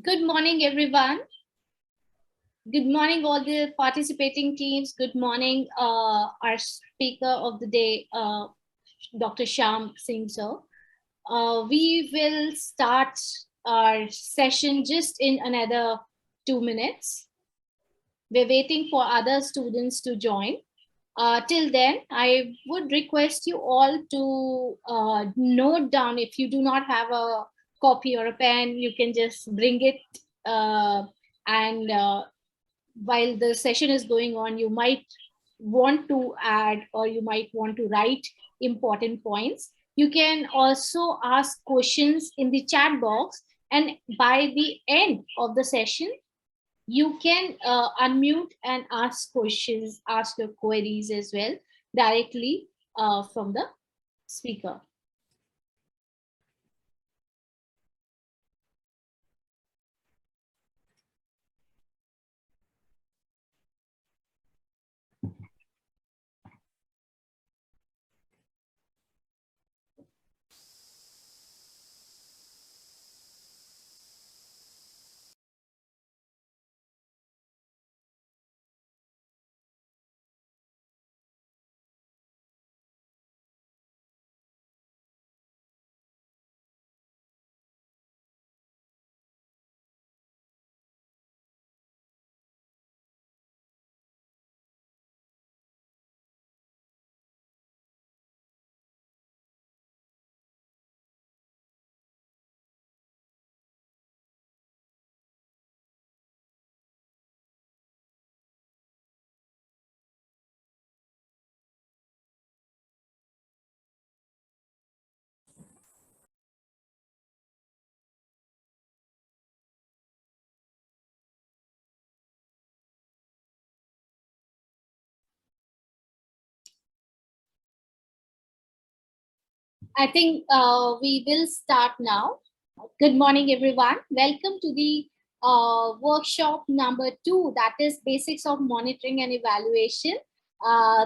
Good morning, everyone. Good morning, all the participating teams. Good morning, our speaker of the day, Dr. Shyam Singh, sir. We will start our session just in another 2 minutes. We're waiting for other students to join. Till then, I would request you all to note down. If you do not have a copy or a pen, you can just bring it and while the session is going on, you might want to add or you might want to write important points. You can also ask questions in the chat box, and by the end of the session, you can unmute and ask questions, ask your queries as well directly from the speaker. I think we will start now. Good morning, everyone. Welcome to the workshop number 2, that is Basics of Monitoring and Evaluation.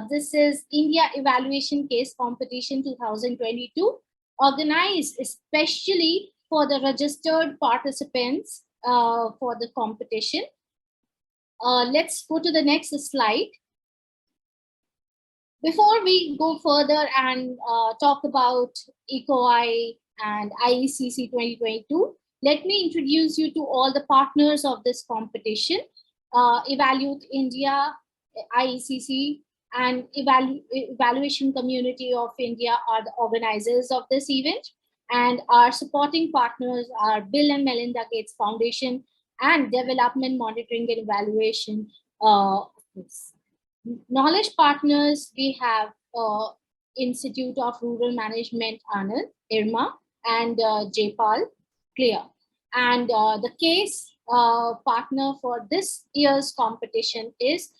This is India Evaluation Case Competition 2022, organized especially for the registered participants for the competition. Let's go to the next slide. Before we go further and talk about ECOI and IECC 2022, let me introduce you to all the partners of this competition. Evaluate India, IECC, and Evaluation Community of India are the organizers of this event. And our supporting partners are Bill and Melinda Gates Foundation and Development Monitoring and Evaluation Office. Knowledge partners, we have Institute of Rural Management, Anand, IRMA, and JPAL, Clear. And the case partner for this year's competition is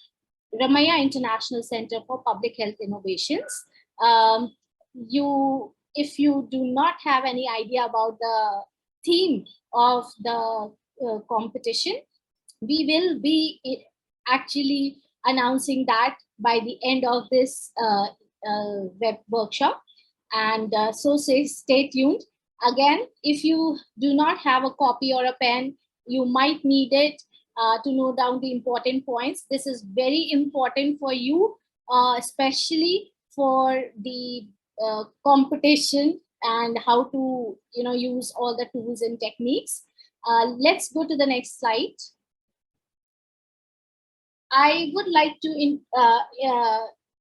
Ramaya International Center for Public Health Innovations. If you do not have any idea about the theme of the competition, we will be actually announcing that by the end of this web workshop. And so stay tuned. Again, if you do not have a copy or a pen, you might need it to note down the important points. This is very important for you, especially for the competition and how to use all the tools and techniques. Let's go to the next slide. I would like to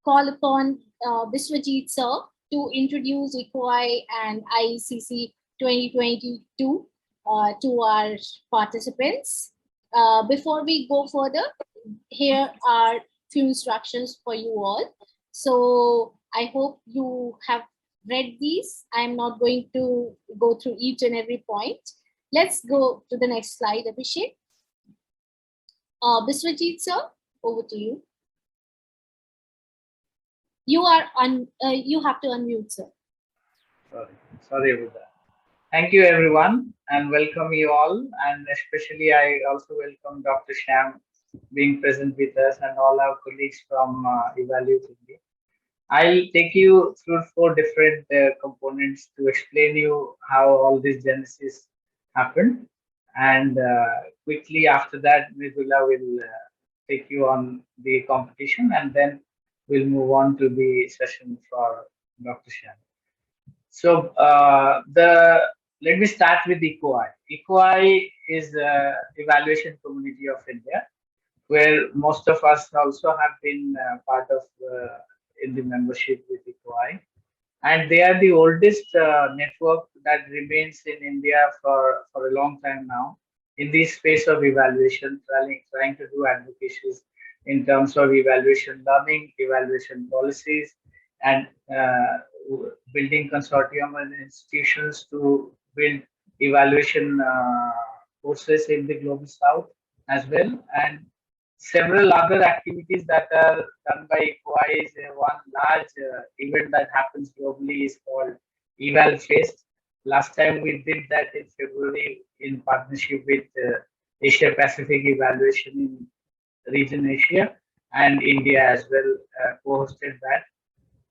call upon Biswajit sir to introduce ECOI and IECC 2022 to our participants. Before we go further, here are few instructions for you all. So I hope you have read these. I'm not going to go through each and every point. Let's go to the next slide, Abhishek. Biswajit sir, over to you. You have to unmute, sir. Sorry about that. Thank you, everyone, and welcome you all. And especially, I also welcome Dr. Shyam being present with us and all our colleagues from Evaluate India. I'll take you through 4 different components to explain you how all this genesis happened. And quickly after that, Mridula will take you on the competition, and then we'll move on to the session for Dr. Shyam. So let me start with ECOI. ECOI is the evaluation community of India, where most of us also have been part of in the membership with ECOI. And they are the oldest network that remains in India for a long time now in this space of evaluation, trying to do advocacies in terms of evaluation learning, evaluation policies, and building consortium and institutions to build evaluation courses in the global south as well. And several other activities that are done by ECOI is one large event that happens globally is called Eval Fest. Last time we did that in February in partnership with Asia Pacific Evaluation in region Asia and India as well, co-hosted that.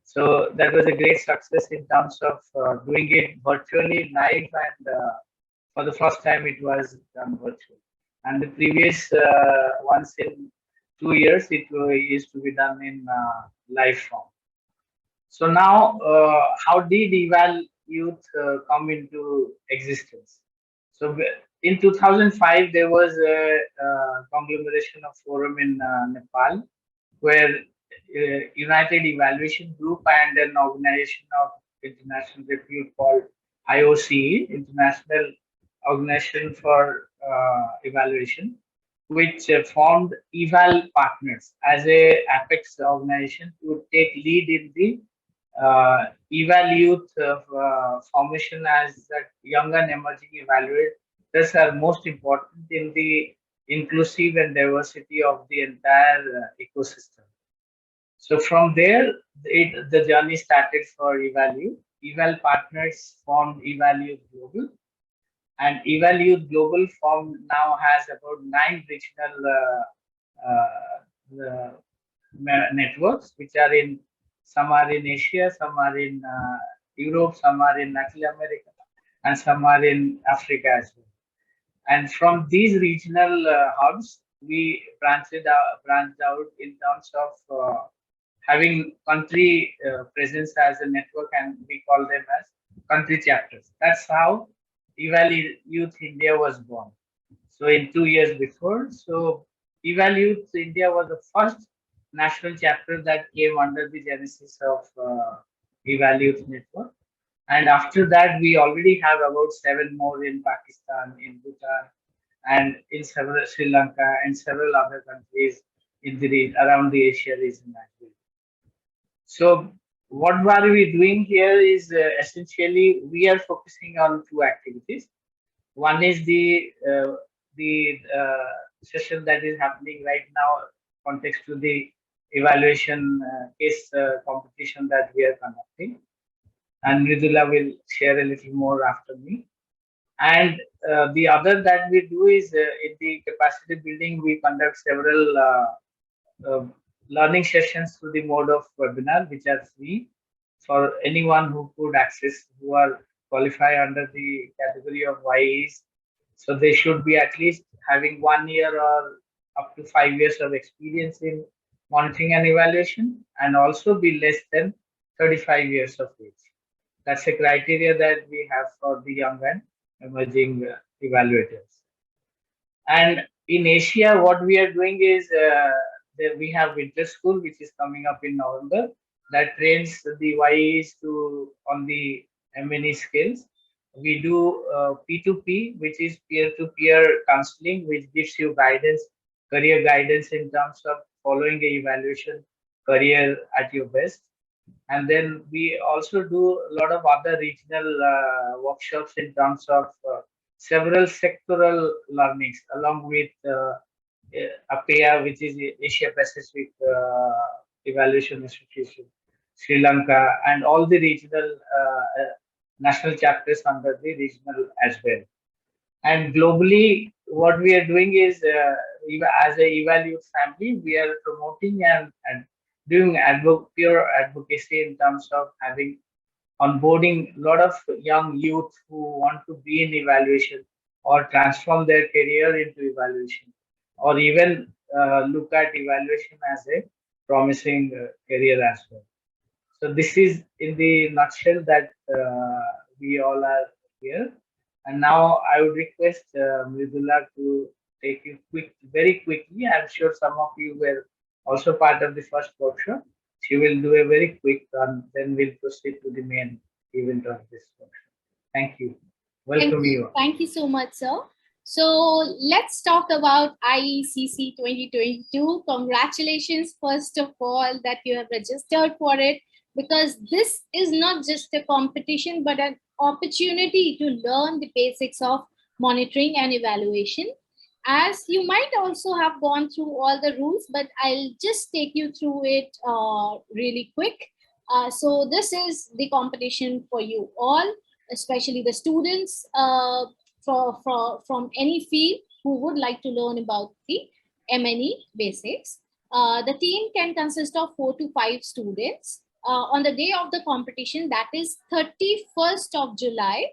So that was a great success in terms of doing it virtually live, and for the first time it was done virtually. And the previous once in 2 years, it used to be done in live form. So now, how did Eval Youth come into existence? So in 2005, there was a conglomeration of forum in Nepal, where United Evaluation Group and an organization of international repute called IOCE, International Organization for Evaluation, which formed Eval Partners as a apex organization to take lead in the Eval Youth formation as that young and emerging evaluators are most important in the inclusive and diversity of the entire ecosystem. So from there, the journey started for Eval Youth. Eval Partners formed Eval Youth Global, and Eval Youth Global form now has about 9 regional networks, which are in some are in Asia, some are in Europe, some are in Latin America, and some are in Africa as well. And from these regional hubs, we branched out in terms of having country presence as a network, and we call them as country chapters. That's how Eval Youth India was born. So in 2 years before, so Eval Youth India was the first national chapter that came under the genesis of Eval Youth Network. And after that, we already have about 7 more in Pakistan, in Bhutan, and in several Sri Lanka and several other countries in the around the Asia region as well. So what are we doing here is essentially we are focusing on 2 activities. One is the session that is happening right now, context to the evaluation case competition that we are conducting, and Mridula will share a little more after me. And the other that we do is in the capacity building, we conduct several learning sessions through the mode of webinar, which are free for anyone who could access, who are qualify under the category of YEs. So they should be at least having 1 year or up to 5 years of experience in monitoring and evaluation, and also be less than 35 years of age. That's a criteria that we have for the young and emerging evaluators. And in Asia, what we are doing is we have Winter School, which is coming up in November, that trains the YEs on the M&E skills. We do P2P, which is peer-to-peer counseling, which gives you guidance, career guidance in terms of following the evaluation career at your best. And then we also do a lot of other regional workshops in terms of several sectoral learnings, along with APEA, which is Asia Pacific Evaluation Association, Sri Lanka, and all the regional national chapters under the regional as well. And globally, what we are doing is, as a Eval Youth family, we are promoting and doing pure advocacy in terms of having onboarding a lot of young youth who want to be in evaluation or transform their career into evaluation, or even look at evaluation as a promising career as well. So this is in the nutshell that we all are here. And now I would request Mridula to take you very quickly. I'm sure some of you were also part of the first workshop. She will do a very quick run, then we'll proceed to the main event of this workshop. Thank you. Welcome you. Thank you so much, sir. So let's talk about IECC 2022. Congratulations, first of all, that you have registered for it, because this is not just a competition, but an opportunity to learn the basics of monitoring and evaluation. As you might also have gone through all the rules, but I'll just take you through it really quick. So this is the competition for you all, especially the students from any field who would like to learn about the M&E basics. The team can consist of 4 to 5 students. On the day of the competition, that is 31st of July,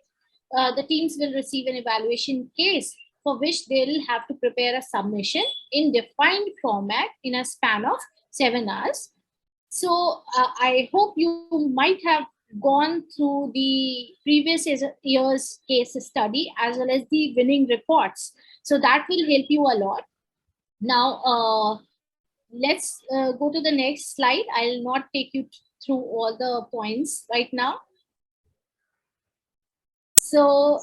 the teams will receive an evaluation case for which they will have to prepare a submission in defined format in a span of 7 hours. So I hope you might have gone through the previous year's case study as well as the winning reports. So that will help you a lot. Now, let's go to the next slide. I'll not take you through all the points right now. So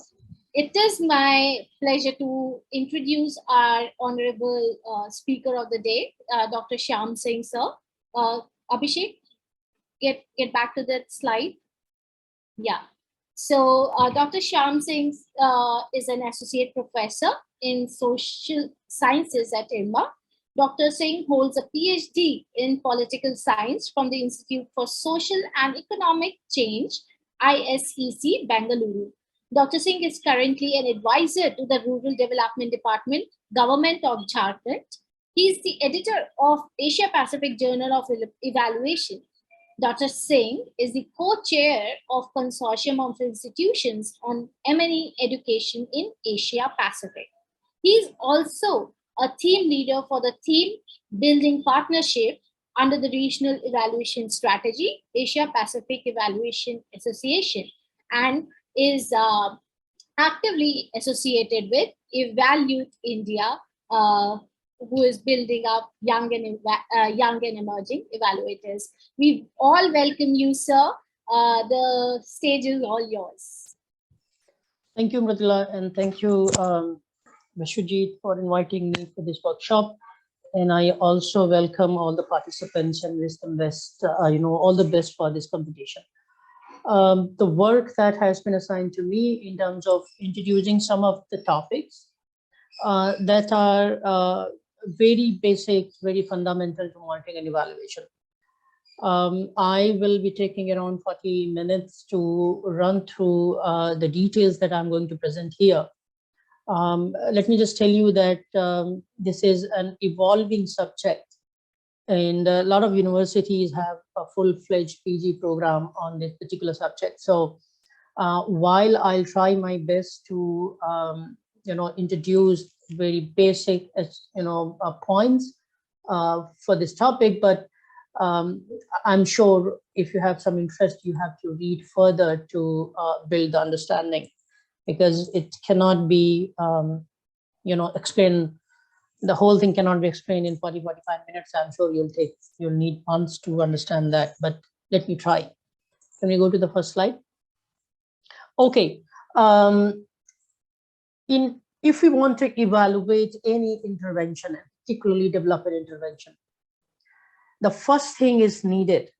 it is my pleasure to introduce our honorable speaker of the day, Dr. Shyam Singh, sir. Abhishek, get back to that slide. Yeah. So Dr. Shyam Singh is an associate professor in social sciences at IRMA. Dr. Singh holds a PhD in political science from the Institute for Social and Economic Change, ISEC, Bengaluru. Dr. Singh is currently an advisor to the Rural Development Department, Government of Jharkhand. He is the editor of Asia Pacific Journal of Evaluation. Dr. Singh is the co-chair of Consortium of Institutions on M&E Education in Asia Pacific. He is also a team leader for the Team Building Partnership under the Regional Evaluation Strategy, Asia Pacific Evaluation Association, and is actively associated with Evaluate India, who is building up young and emerging evaluators. We all welcome you, sir. The stage is all yours. Thank you, Mridula, and thank you, Vishwajit, for inviting me for this workshop. And I also welcome all the participants and wish them best, all the best for this competition. The work that has been assigned to me in terms of introducing some of the topics that are very basic, very fundamental to monitoring and evaluation. I will be taking around 40 minutes to run through the details that I'm going to present here. Let me just tell you that this is an evolving subject, and a lot of universities have a full-fledged PG program on this particular subject. So while I'll try my best to introduce very basic points for this topic, but I'm sure if you have some interest, you have to read further to build the understanding, because it cannot be explained. The whole thing cannot be explained in 40-45 minutes. I'm sure you'll need months to understand that, but let me try. Can we go to the first slide? Okay. If we want to evaluate any intervention, particularly development intervention, the first thing is needed.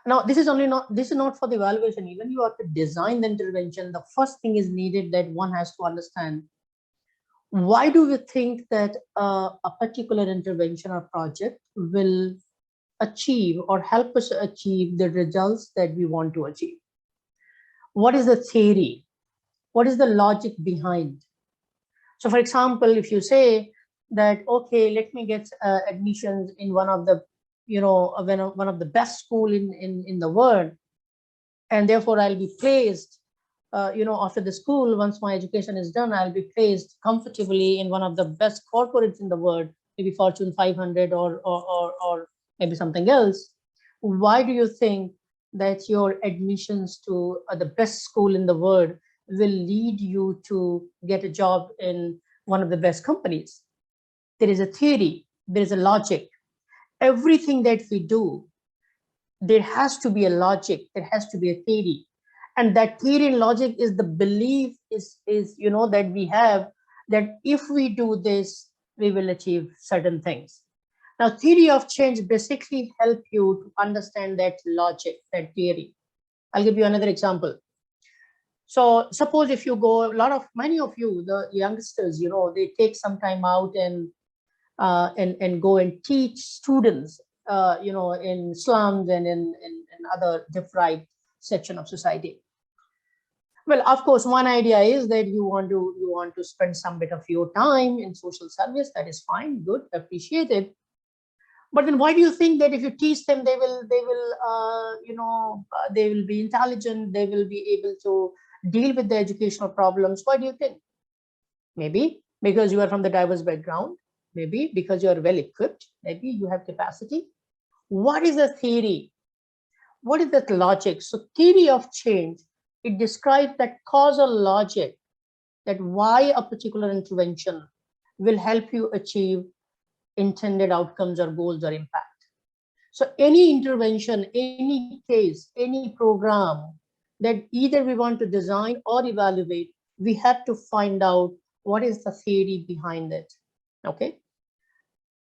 Now, this is not for the evaluation. Even you have to design the intervention. The first thing is needed that one has to understand. Why do we think that a particular intervention or project will achieve or help us achieve the results that we want to achieve? What is the theory? What is the logic behind? So, for example, if you say that, okay, let me get admissions in one of the, one of the best school in the world, and therefore I'll be placed after the school, once my education is done, I'll be placed comfortably in one of the best corporates in the world, maybe Fortune 500 or maybe something else. Why do you think that your admissions to the best school in the world will lead you to get a job in one of the best companies? There is a theory, there is a logic. Everything that we do, there has to be a logic, there has to be a theory. And that theory and logic is the belief that we have that if we do this, we will achieve certain things. Now, theory of change basically help you to understand that logic, that theory. I'll give you another example. So suppose if you go, many of you, the youngsters, they take some time out and go and teach students, in slums and in other deprived section of society. Well, of course, one idea is that you want to spend some bit of your time in social service. That is fine, good, appreciated. But then why do you think that if you teach them, they will be intelligent, they will be able to deal with the educational problems? Why do you think? Maybe because you are from the diverse background, maybe because you are well equipped, maybe you have capacity. What is the theory? What is that logic? So theory of change, it describes that causal logic, that why a particular intervention will help you achieve intended outcomes or goals or impact. So any intervention, any case, any program that either we want to design or evaluate, we have to find out what is the theory behind it. Okay.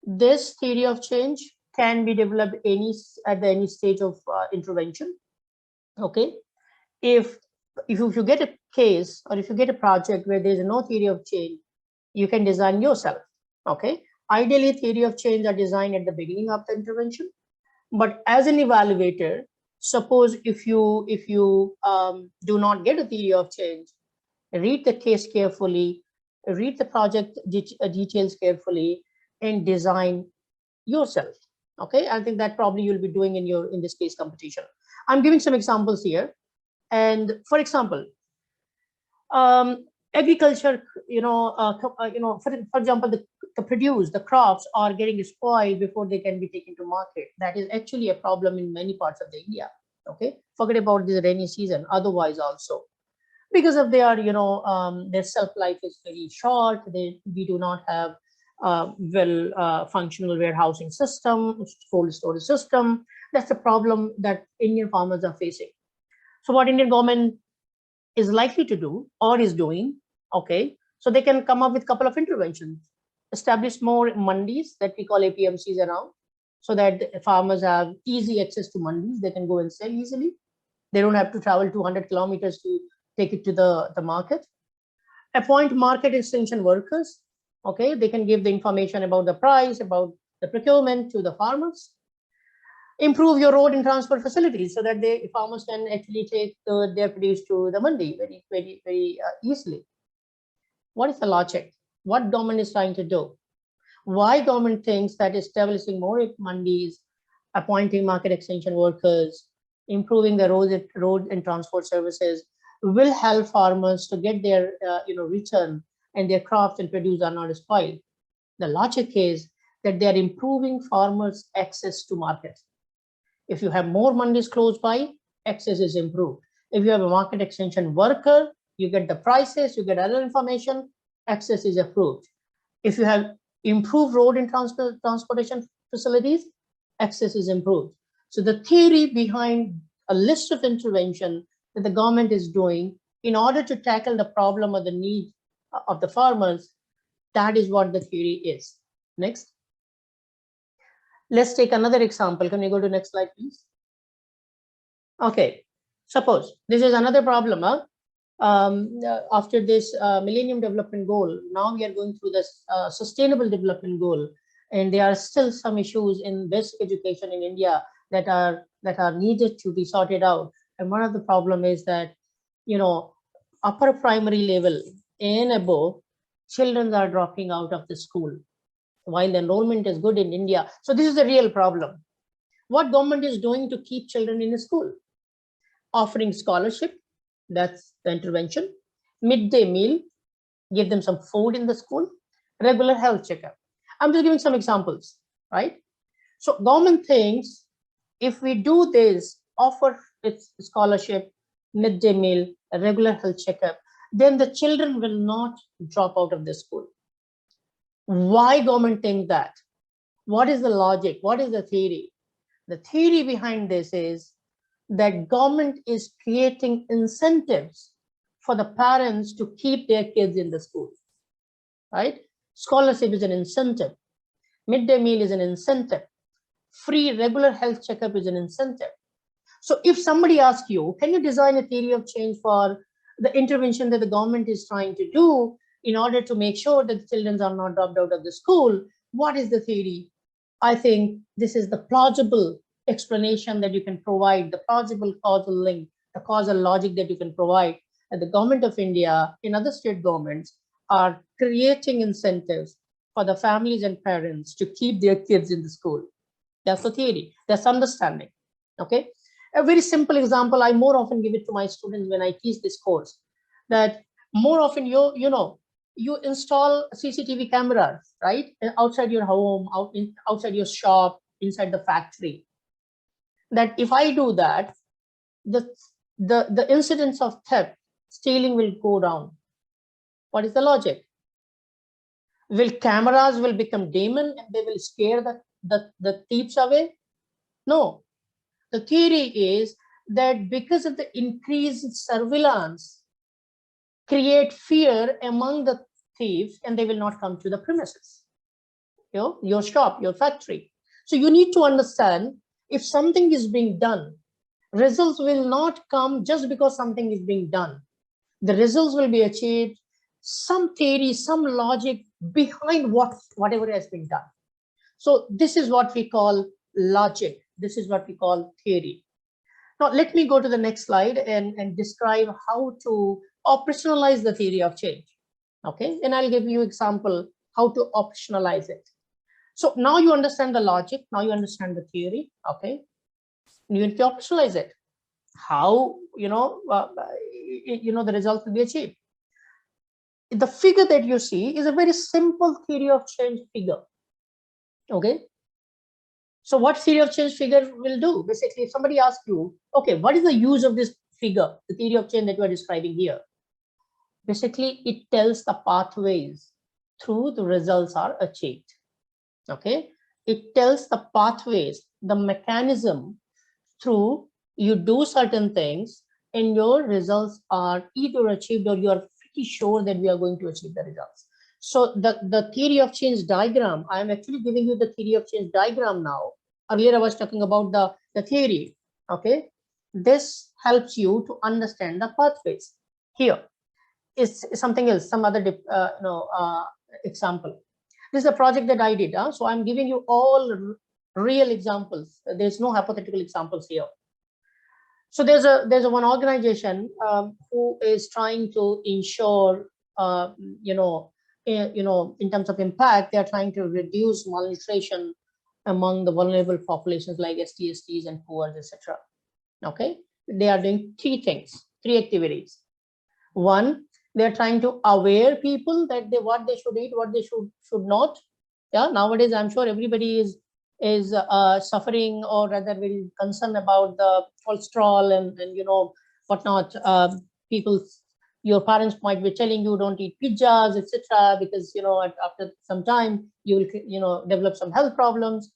This theory of change can be developed at any stage of intervention. Okay. If you get a case or if you get a project where there is no theory of change, you can design yourself. Okay. Ideally, theory of change are designed at the beginning of the intervention. But as an evaluator, suppose if you do not get a theory of change, read the case carefully, read the project details carefully, and design yourself. Okay, I think that probably you'll be doing in this case competition. I'm giving some examples here. And for example, agriculture, for example, the crops are getting spoiled before they can be taken to market. That is actually a problem in many parts of the India. Okay, forget about this rainy season. Otherwise, also because of their shelf life is very short. We do not have functional warehousing system, cold storage system. That's the problem that Indian farmers are facing. So what Indian government is likely to do or is doing, okay, so they can come up with a couple of interventions, establish more mandis that we call APMCs around, so that farmers have easy access to mandis. They can go and sell easily. They don't have to travel 200 kilometers to take it to the market. Appoint market extension workers. Okay, they can give the information about the price, about the procurement to the farmers. Improve your road and transport facilities so that the farmers can actually take their produce to the mandi very, very, very easily. What is the logic? What government is trying to do? Why government thinks that establishing more mandis, appointing market extension workers, improving the road and transport services will help farmers to get their return and their crops and produce are not spoiled? The logic is that they are improving farmers' access to markets. If you have more mandis close by, access is improved. If you have a market extension worker, you get the prices, you get other information, access is approved. If you have improved road and transportation facilities, access is improved. So the theory behind a list of intervention that the government is doing in order to tackle the problem or the need of the farmers, that is what the theory is. Next. Let's take another example. Can we go to the next slide, please? Okay, suppose this is another problem. After this Millennium Development Goal, now we are going through this Sustainable Development Goal, and there are still some issues in basic education in India that are needed to be sorted out. And one of the problem is that, upper primary level and above, children are dropping out of the school while the enrollment is good in India. So this is a real problem. What government is doing to keep children in the school? Offering scholarship, That's the intervention. Midday meal, give them some food in the school. Regular health checkup. I'm just giving some examples, right? So government thinks if we do this, offer its scholarship, midday meal, a regular health checkup, then the children will not drop out of the school. Why government think that? What is the logic? What is the theory? The theory behind this is that government is creating incentives for the parents to keep their kids in the school, right? Scholarship is an incentive. Midday meal is an incentive. Free regular health checkup is an incentive. So if somebody asks you, can you design a theory of change for the intervention that the government is trying to do in order to make sure that the children are not dropped out of the school? What is the theory? I think this is the plausible explanation that you can provide, the plausible causal link, the causal logic that you can provide. And the government of India and other state governments are creating incentives for the families and parents to keep their kids in the school. That's the theory, that's understanding, okay? A very simple example, I more often give it to my students when I teach this course, that more often you install CCTV cameras, right? Outside your home, outside your shop, inside the factory. That if I do that, the incidence of theft, stealing will go down. What is the logic? Will cameras will become demon and they will scare the thieves away? No. The theory is that because of the increased surveillance, create fear among the thieves and they will not come to the premises, your shop, your factory. So you need to understand if something is being done, results will not come just because something is being done. The results will be achieved, some theory, some logic behind whatever has been done. So this is what we call logic. This is what we call theory. Now, let me go to the next slide and describe how to operationalize the theory of change. Okay, and I'll give you example how to operationalize it. So now you understand the logic, now you understand the theory. Okay, you need to operationalize it. How the results will be achieved. The figure that you see is a very simple theory of change figure. Okay. So what theory of change figure will do? Basically, if somebody asks you, okay, what is the use of this figure, the theory of change that you are describing here? Basically, it tells the pathways through the results are achieved. Okay. It tells the pathways, the mechanism through you do certain things and your results are either achieved or you are pretty sure that we are going to achieve the results. So the theory of change diagram, I am actually giving you the theory of change diagram now. Earlier, I was talking about the theory. Okay, this helps you to understand the pathways. Here is something else, some other example. This is a project that I did. So I'm giving you all real examples. There's no hypothetical examples here. So there's a one organization who is trying to ensure, in terms of impact, they are trying to reduce malnutrition among the vulnerable populations like STs and poor, etc. Okay, they are doing three activities. One, they are trying to aware people that what they should eat, what they should not. Yeah, nowadays I'm sure everybody is suffering or rather very concerned about the cholesterol and whatnot. Your parents might be telling you don't eat pizzas, etc., because after some time you will develop some health problems.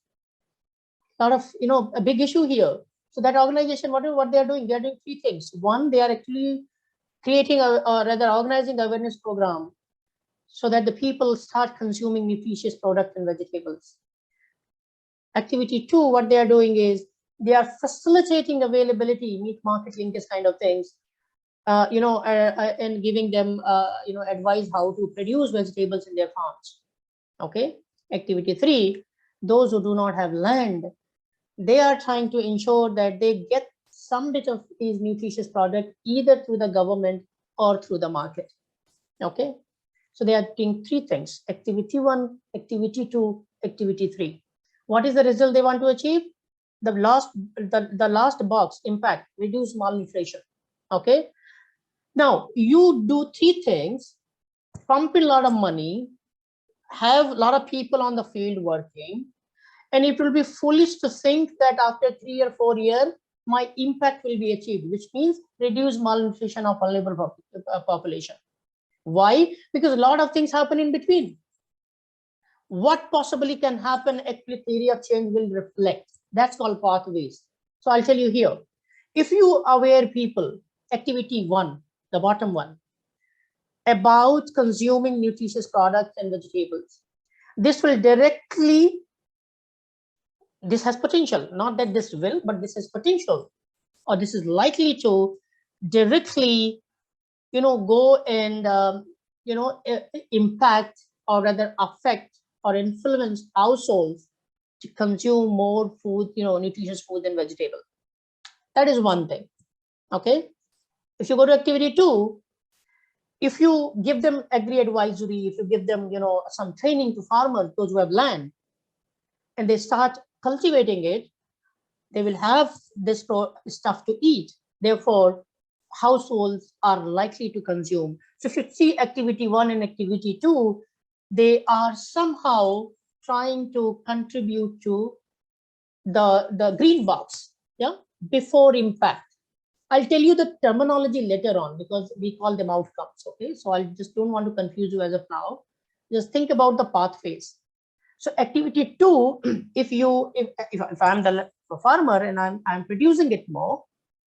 A lot of a big issue here. So that organization, what they are doing? They are doing three things. One, they are actually creating or rather organizing awareness program so that the people start consuming nutritious products and vegetables. Activity two, what they are doing is they are facilitating availability, meat market linkage kind of things, and giving them, advice how to produce vegetables in their farms. Okay. Activity three, those who do not have land, they are trying to ensure that they get some bit of these nutritious products either through the government or through the market. Okay. So they are doing three things: activity one, activity two, activity three. What is the result they want to achieve? The last box, impact, reduce malnutrition. Okay. Now, you do three things: pump in a lot of money, have a lot of people on the field working, and it will be foolish to think that after 3 or 4 years, my impact will be achieved, which means reduce malnutrition of vulnerable population. Why? Because a lot of things happen in between. What possibly can happen, actually theory of change will reflect. That's called pathways. So I'll tell you here. If you aware people, activity 1, the bottom one, about consuming nutritious products and vegetables, this will directly, this has potential, not that this will, but this has potential, or this is likely to directly, go and, impact, or rather affect or influence households to consume more food, nutritious food and vegetable. That is one thing. Okay. If you go to activity 2, if you give them agri advisory, if you give them, some training to farmers, those who have land, and they start cultivating it, they will have this stuff to eat. Therefore, households are likely to consume. So if you see activity 1 and activity 2, they are somehow trying to contribute to the green box, yeah, before impact. I'll tell you the terminology later on because we call them outcomes. Okay, so I just don't want to confuse you as of now. Just think about the pathways. So activity 2, if I'm the farmer and I'm producing it more,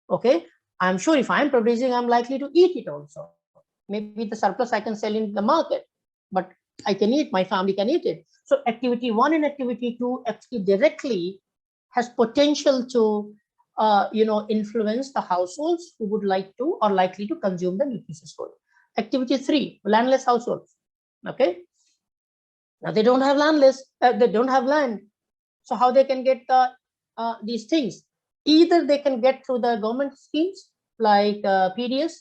okay, I'm sure if I'm producing, I'm likely to eat it also. Maybe the surplus I can sell in the market, but I can eat, my family can eat it. So activity 1 and activity 2 actually directly has potential to influence the households who would like to or likely to consume the nutritious food. Activity 3, landless households. Okay, now they don't have they don't have land, so how they can get these things? Either they can get through the government schemes like PDS,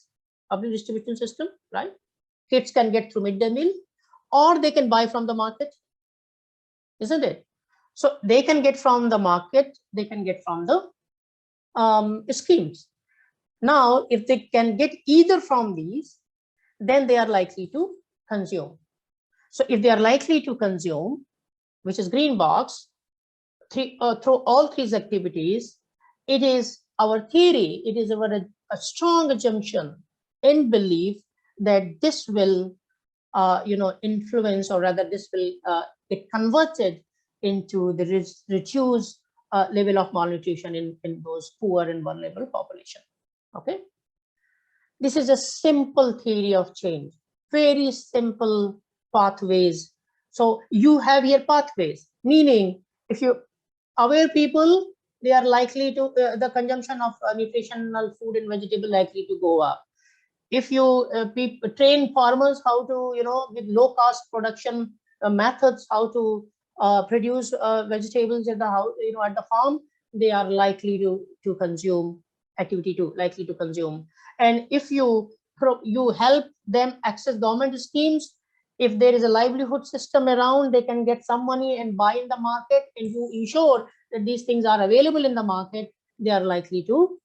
public distribution system, right? Kids can get through midday meal, or they can buy from the market, isn't it? So they can get from the market, they can get from the schemes. Now, if they can get either from these, then they are likely to consume. So if they are likely to consume, which is green box, through all three activities, it is our theory, it is a strong assumption and belief that this will influence, or rather this will get converted into the reduced level of malnutrition in those poor and vulnerable population. Okay, this is a simple theory of change, very simple pathways. So you have here pathways, meaning if you aware people, they are likely to the consumption of nutritional food and vegetable likely to go up. If you train farmers how to, with low cost production methods, how to produce vegetables at the house, at the farm, they are likely to consume. Activity 2, likely to consume. And if you help them access government schemes, if there is a livelihood system around, they can get some money and buy in the market, and you ensure that these things are available in the market, they are likely to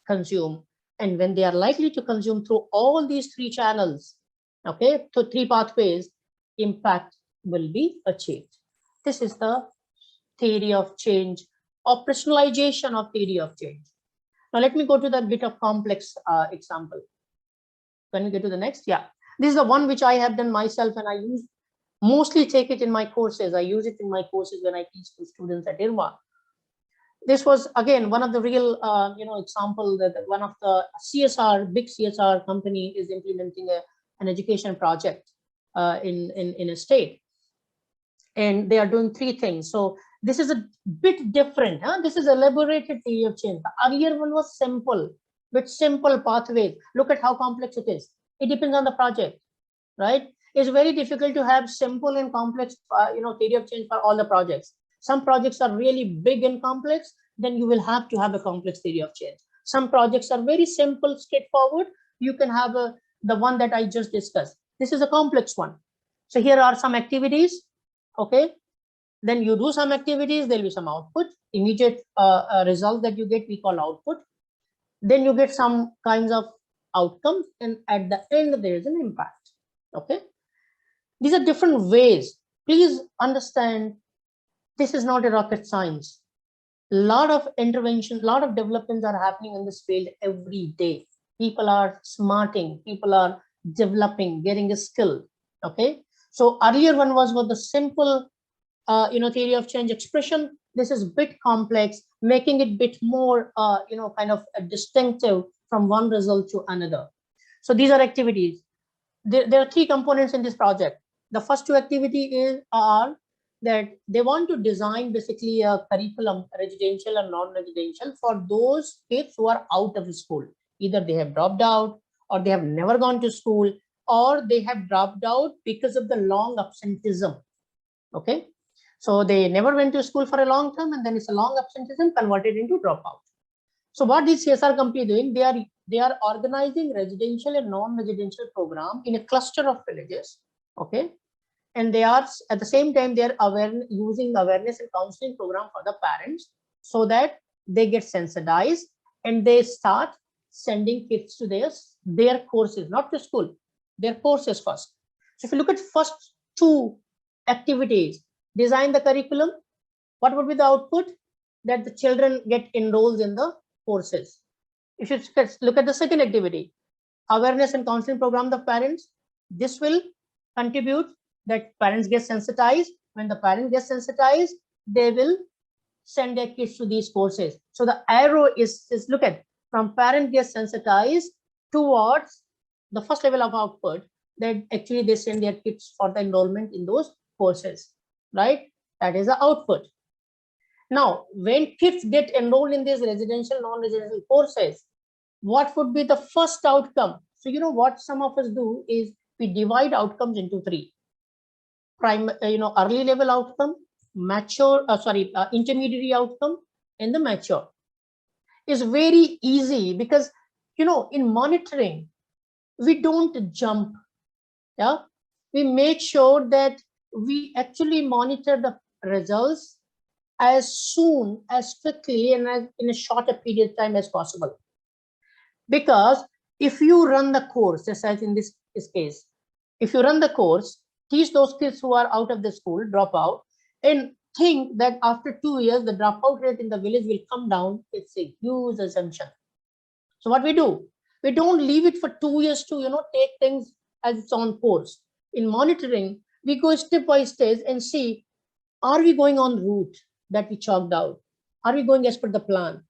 consume. And when they are likely to consume through all these three channels, okay, so three pathways, impact will be achieved. This is the theory of change, operationalization of theory of change. Now let me go to that bit of complex example. Can we get to the next? Yeah, this is the one which I have done myself, and I mostly take it in my courses. I use it in my courses when I teach to students at IRMA. This was again one of the real example that one of the big CSR company is implementing an education project in a state, and they are doing three things. So this is a bit different. This is a elaborated theory of change. The earlier one was simple, with simple pathways. Look at how complex it is. It depends on the project, right? It's very difficult to have simple and complex theory of change for all the projects. Some projects are really big and complex, then you will have to have a complex theory of change. Some projects are very simple, straightforward. You can have the one that I just discussed. This is a complex one. So here are some activities. Okay, then you do some activities, there will be some output, immediate result that you get, we call output. Then you get some kinds of outcomes, and at the end there is an impact. Okay, these are different ways. Please understand, this is not a rocket science. A lot of interventions, a lot of developments are happening in this field every day. People are smarting, people are developing, getting a skill. Okay, so earlier one was about the simple theory of change expression. This is a bit complex, making it a bit more kind of distinctive from one result to another. So these are activities. There are three components in this project. The first two activities are that they want to design basically a curriculum, residential and non-residential, for those kids who are out of school. Either they have dropped out, or they have never gone to school, or they have dropped out because of the long absenteeism. Okay, so they never went to school for a long time, and then it's a long absenteeism converted into dropout. So what these CSR company doing, they are organizing residential and non-residential program in a cluster of villages. Okay, and they are at the same time they are using awareness and counseling program for the parents, so that they get sensitized and they start sending kids to their courses, not to school, their courses first. So if you look at first two activities, design the curriculum, what would be the output? That the children get enrolled in the courses. If you look at the second activity, awareness and counseling program of parents, this will contribute that parents get sensitized. When the parents get sensitized, they will send their kids to these courses. So the arrow is look at, from parent gets sensitized towards the first level of output, that actually they send their kids for the enrollment in those courses, right? That is the output. Now, when kids get enrolled in these residential, non-residential courses, what would be the first outcome? So, what some of us do is we divide outcomes into three. Early level outcome, intermediary outcome, and the mature. Is very easy because, in monitoring, we don't jump. Yeah, we make sure that we actually monitor the results as soon, as quickly, and as in a shorter period of time as possible. Because if you run the course, just as in this case, if you run the course, teach those kids who are out of the school, drop out, and think that after 2 years, the dropout rate in the village will come down, it's a huge assumption. So what we do, we don't leave it for 2 years to, take things as its own course. In monitoring, we go step by step and see, are we going on route that we chalked out? Are we going as per the plan?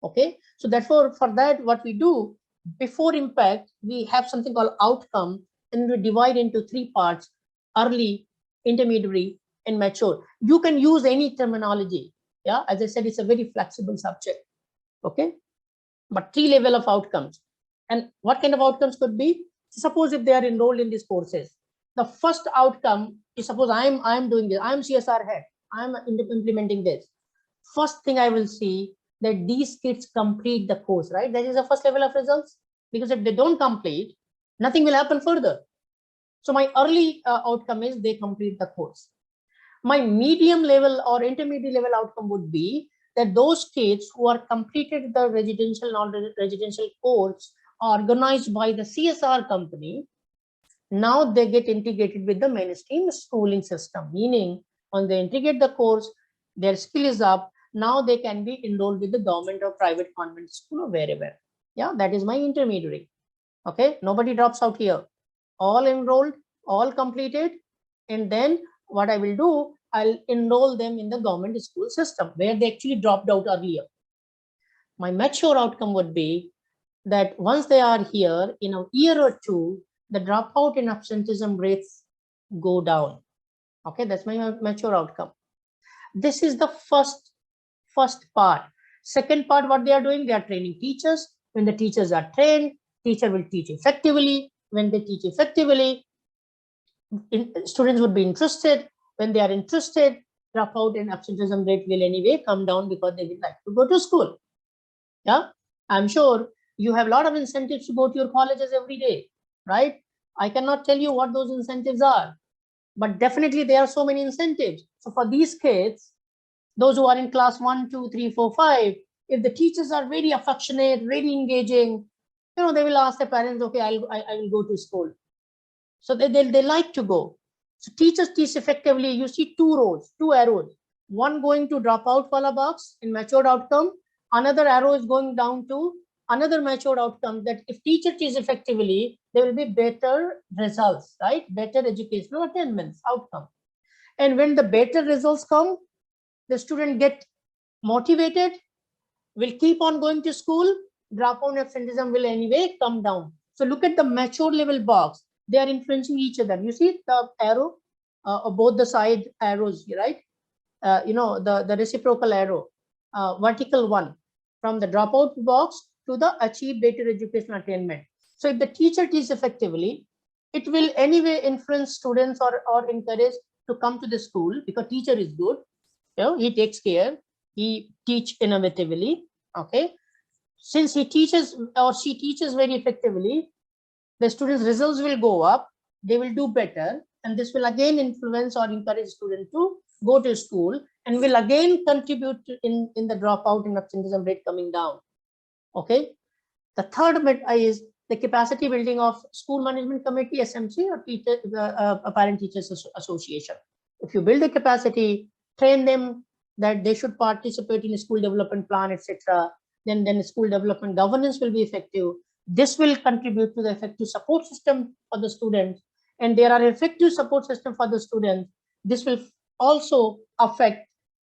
Okay, so therefore, for that, what we do, before impact, we have something called outcome, and we divide into three parts: early, intermediary, and mature. You can use any terminology. Yeah, as I said, it's a very flexible subject. Okay, but three level of outcomes. And what kind of outcomes could be? Suppose if they are enrolled in these courses, the first outcome is, suppose I'm doing this, I'm CSR head, I'm implementing this. First thing I will see that these kids complete the course, right? That is the first level of results, because if they don't complete, nothing will happen further. So my early outcome is they complete the course. My medium level or intermediate level outcome would be that those kids who are completed the residential, non-residential course organized by the CSR company, now they get integrated with the mainstream schooling system, meaning when they integrate the course, their skill is up. Now they can be enrolled with the government or private convent school or wherever. Yeah, that is my intermediary. Okay, nobody drops out here. All enrolled, all completed, and then what I will do, I'll enroll them in the government school system where they actually dropped out earlier. My mature outcome would be that once they are here, in a year or two, the dropout and absenteeism rates go down. Okay, that's my mature outcome. This is the first part. Second part, what they are doing, they are training teachers. When the teachers are trained, teacher will teach effectively. When they teach effectively, students would be interested. When they are interested, dropout and absenteeism rate will anyway come down because they would like to go to school. Yeah, I'm sure you have a lot of incentives to go to your colleges every day, right? I cannot tell you what those incentives are, but definitely there are so many incentives. So for these kids, those who are in class 1, 2, 3, 4, 5, if the teachers are very affectionate, very engaging, they will ask their parents, okay, I will go to school. So they like to go. So teachers teach effectively. You see two arrows, one going to dropout wala box in matured outcome, another arrow is going down to another matured outcome, that if teacher teach effectively, there will be better results, right? Better educational attainments outcome. And when the better results come, the student get motivated, will keep on going to school, dropout absenteeism will anyway come down. So look at the mature level box. They are influencing each other. You see the arrow, both the side arrows, right? The reciprocal arrow, vertical one, from the dropout box to the achieve better educational attainment. So if the teacher teaches effectively, it will anyway influence students or encourage to come to the school, because teacher is good. He takes care, he teach innovatively. Okay, since he teaches or she teaches very effectively, the students' results will go up, they will do better, and this will again influence or encourage students to go to school, and will again contribute in the dropout and absenteeism rate coming down. Okay, the third bit is the capacity building of school management committee, SMC, or teacher, parent teachers association. If you build a capacity, train them that they should participate in a school development plan, etc., then school development governance will be effective. This will contribute to the effective support system for the students, and there are effective support system for the students. This will also affect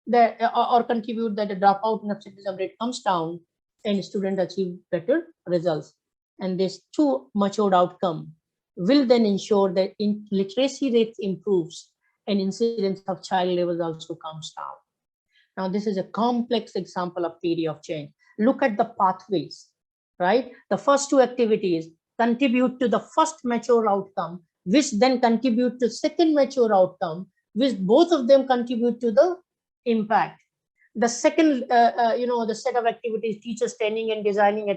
the or contribute that the dropout and absenteeism rate comes down and students achieve better results. And this two matured outcome will then ensure that literacy rates improves and incidence of child levels also comes down. Now, this is a complex example of theory of change. Look at the pathways, right? The first two activities contribute to the first mature outcome, which then contribute to second mature outcome, which both of them contribute to the impact. The second, the set of activities, teachers training and designing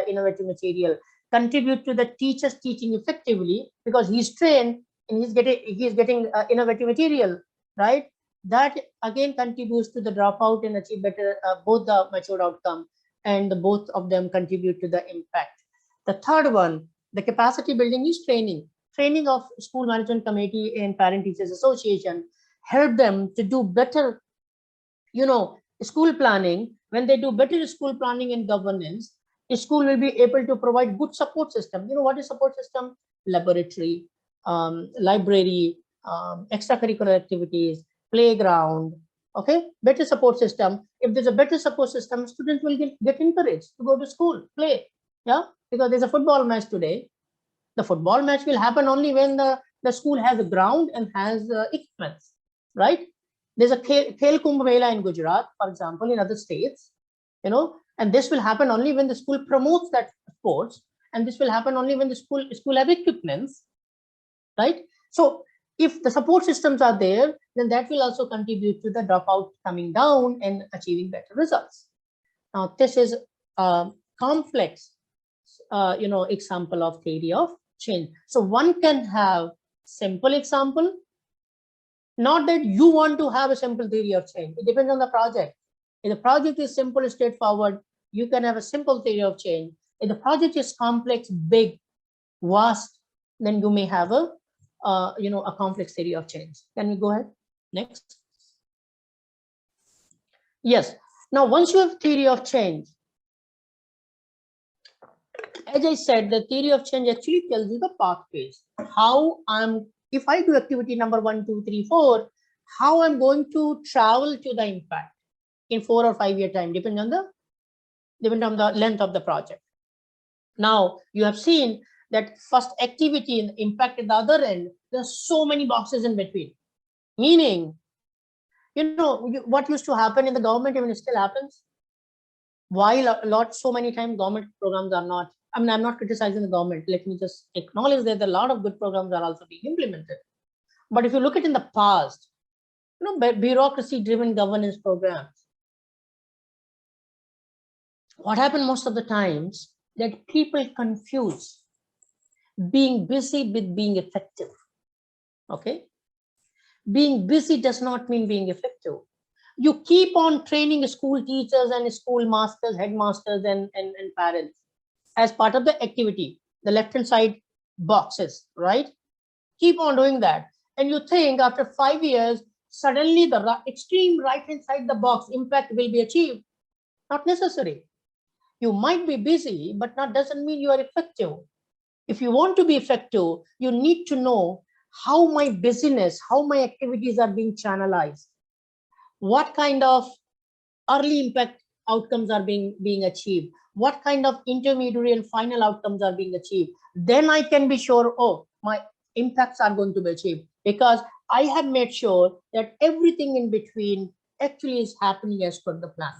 innovative material, contribute to the teachers teaching effectively, because he's trained and he's getting innovative material, right? That again contributes to the dropout and achieve better both the matured outcome, and both of them contribute to the impact. The third one, the capacity building, is training of school management committee and parent teachers association, help them to do better school planning. When they do better school planning and governance, a school will be able to provide good support system. What is support system? Laboratory, library, extracurricular activities, playground. Okay, better support system. If there's a better support system, students will get encouraged to go to school, play. Yeah, because there's a football match today. The football match will happen only when the school has a ground and has equipments, right? There's a Khel Kumbh Mela in Gujarat, for example, in other states, and this will happen only when the school promotes that sports, and this will happen only when the school have equipments, right? So if the support systems are there, then that will also contribute to the dropout coming down and achieving better results. Now, this is a complex, example of theory of change. So one can have simple example. Not that you want to have a simple theory of change. It depends on the project. If the project is simple, straightforward, you can have a simple theory of change. If the project is complex, big, vast, then you may have a complex theory of change. Can we go ahead? Next. Yes. Now, once you have theory of change, as I said, the theory of change actually tells you the pathways. If I do activity number 1, 2, 3, 4, how I'm going to travel to the impact in 4 or 5 year time, depending on the length of the project. Now, you have seen that first activity and impact at the other end, there's so many boxes in between. Meaning, what used to happen in the government, even still happens. While so many times government programs are not, I'm not criticizing the government. Let me just acknowledge that a lot of good programs are also being implemented. But if you look at in the past, bureaucracy-driven governance programs, what happened most of the times that people confuse being busy with being effective. Okay, being busy does not mean being effective. You keep on training school teachers and school masters, headmasters, and parents. as part of the activity, the left-hand side boxes, right? Keep on doing that. And you think after 5 years, suddenly the extreme right-hand side the box impact will be achieved. Not necessary. You might be busy, but that doesn't mean you are effective. If you want to be effective, you need to know how my busyness, how my activities are being channelized, what kind of early impact outcomes are being achieved, what kind of intermediary and final outcomes are being achieved. Then I can be sure, oh, my impacts are going to be achieved because I have made sure that everything in between actually is happening as per the plan.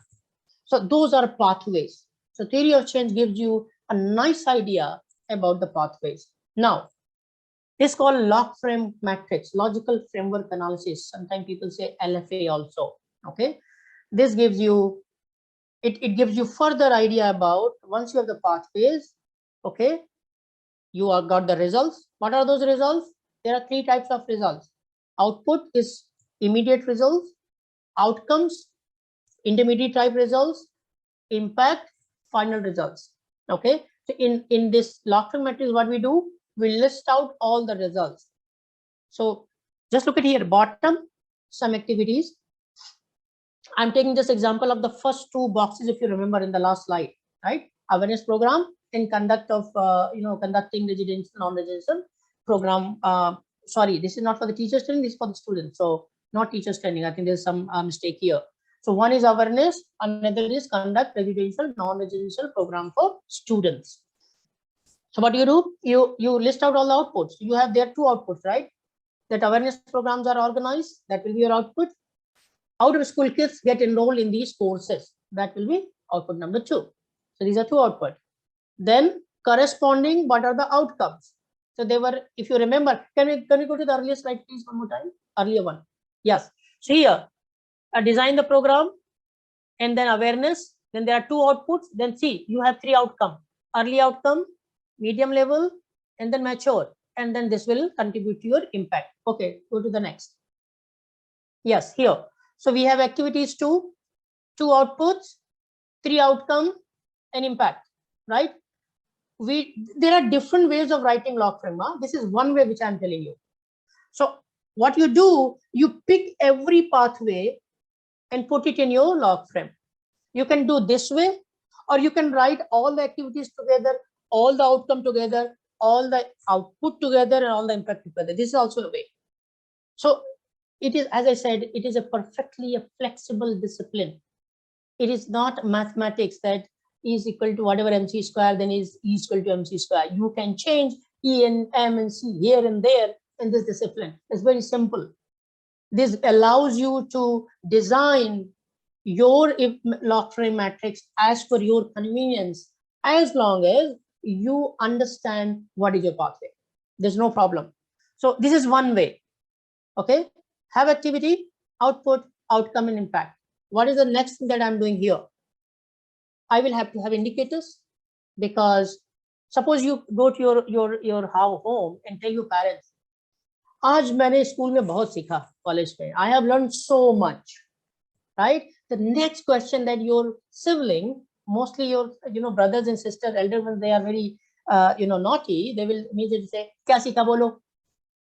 So those are pathways. So theory of change gives you a nice idea about the pathways. Now, this is called log frame matrix, logical framework analysis. Sometimes people say LFA also. Okay, this gives you it gives you further idea about once you have the pathways. Okay, you are got the results. What are those results? There are 3 types of results. Output is immediate results, outcomes, intermediate type results, impact, final results. Okay, so in this log frame matrix, what we do, we list out all the results. So just look at here, bottom, some activities. I'm taking this example of the first 2 boxes, if you remember in the last slide, right? Awareness program and conduct of conducting residential, non-residential program. Sorry, this is not for the teachers training, this is for the students. So not teachers training. I think there's some mistake here. So one is awareness, another is conduct residential, non-residential program for students. So what do? You list out all the outputs. You have there 2 outputs, right? That awareness programs are organized. That will be your output. Out of school kids get enrolled in these courses. That will be output number 2. So these are 2 outputs. Then corresponding, what are the outcomes? So they were, if you remember, can we go to the earlier slide, please, one more time? Earlier one. Yes. So here, design the program and then awareness. Then there are 2 outputs. Then see, you have 3 outcomes. Early outcome, medium level, and then mature. And then this will contribute to your impact. Okay, go to the next. Yes, here. So we have activities 2 outputs, 3 outcome, and impact, right? There are different ways of writing log frame. This is one way which I'm telling you. So what you do, you pick every pathway and put it in your log frame. You can do this way, or you can write all the activities together, all the outcome together, all the output together, and all the impact together. This is also a way. So it is, as I said, it is a perfectly flexible discipline. It is not mathematics that is equal to whatever MC square, then is E is equal to MC square. You can change E and M and C here and there in this discipline. It's very simple. This allows you to design your log frame matrix as per your convenience, as long as you understand what is your pathway. There's no problem. So this is one way. Okay, have activity, output, outcome, and impact. What is the next thing that I'm doing here? I will have to have indicators, because suppose you go to your home and tell your parents, आज मैंने school में बहुत सीखा, college में, I have learned so much, right? The next question that your sibling, mostly your brothers and sisters, elder ones, they are very naughty. They will immediately say, क्या सीखा बोलो,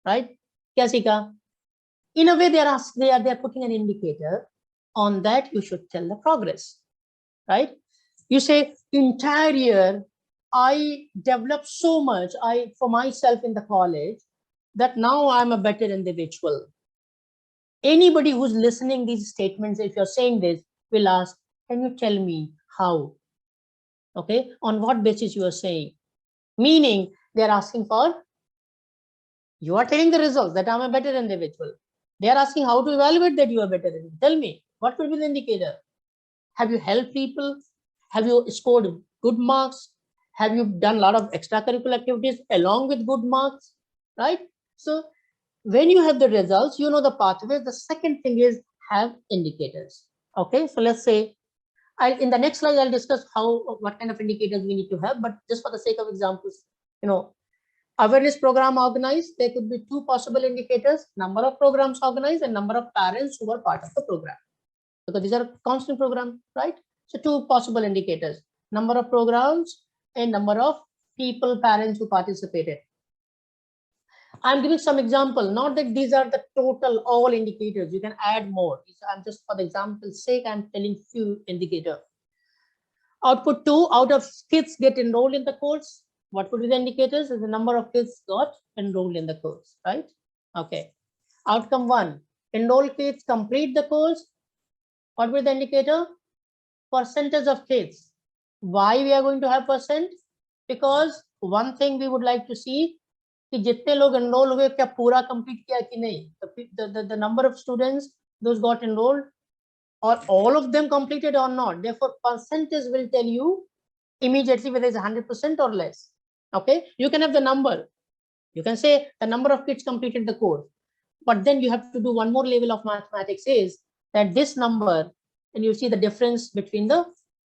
right? क्या सीखा? In a way, they are putting an indicator on that. You should tell the progress, right? You say, entire year I developed so much for myself in the college that now I'm a better individual. Anybody who's listening these statements, if you're saying this, will ask, can you tell me how? Okay, on what basis you are saying? Meaning they're asking for, you are telling the results that I'm a better individual. They are asking how to evaluate that you are better individual. Tell me, what will be the indicator? Have you helped people? Have you scored good marks? Have you done a lot of extracurricular activities along with good marks, right? So when you have the results, you know the pathways. The second thing is have indicators. Okay, so let's say, in the next slide, I'll discuss what kind of indicators we need to have, but just for the sake of examples, awareness program organized, there could be 2 possible indicators: number of programs organized and number of parents who are part of the program, because these are constant programs, right? So 2 possible indicators: number of programs and number of people, parents who participated. I'm giving some example, not that these are the total all indicators. You can add more. I'm just for the example's sake, I'm telling few indicator. Output 2, out of kids get enrolled in the course. What would be the indicators? Is the number of kids got enrolled in the course, right? Okay. Outcome 1, enrolled kids complete the course. What will the indicator? Percentage of kids. Why we are going to have percent? Because one thing we would like to see कि जितने लोग enroll हुए क्या पूरा complete किया कि नहीं, the number of students those got enrolled, or all of them completed or not. Therefore percentage will tell you immediately whether it's 100% or less. Okay, you can have the number, you can say the number of kids completed the course, but then you have to do one more level of mathematics, is that this number, and you see the difference between the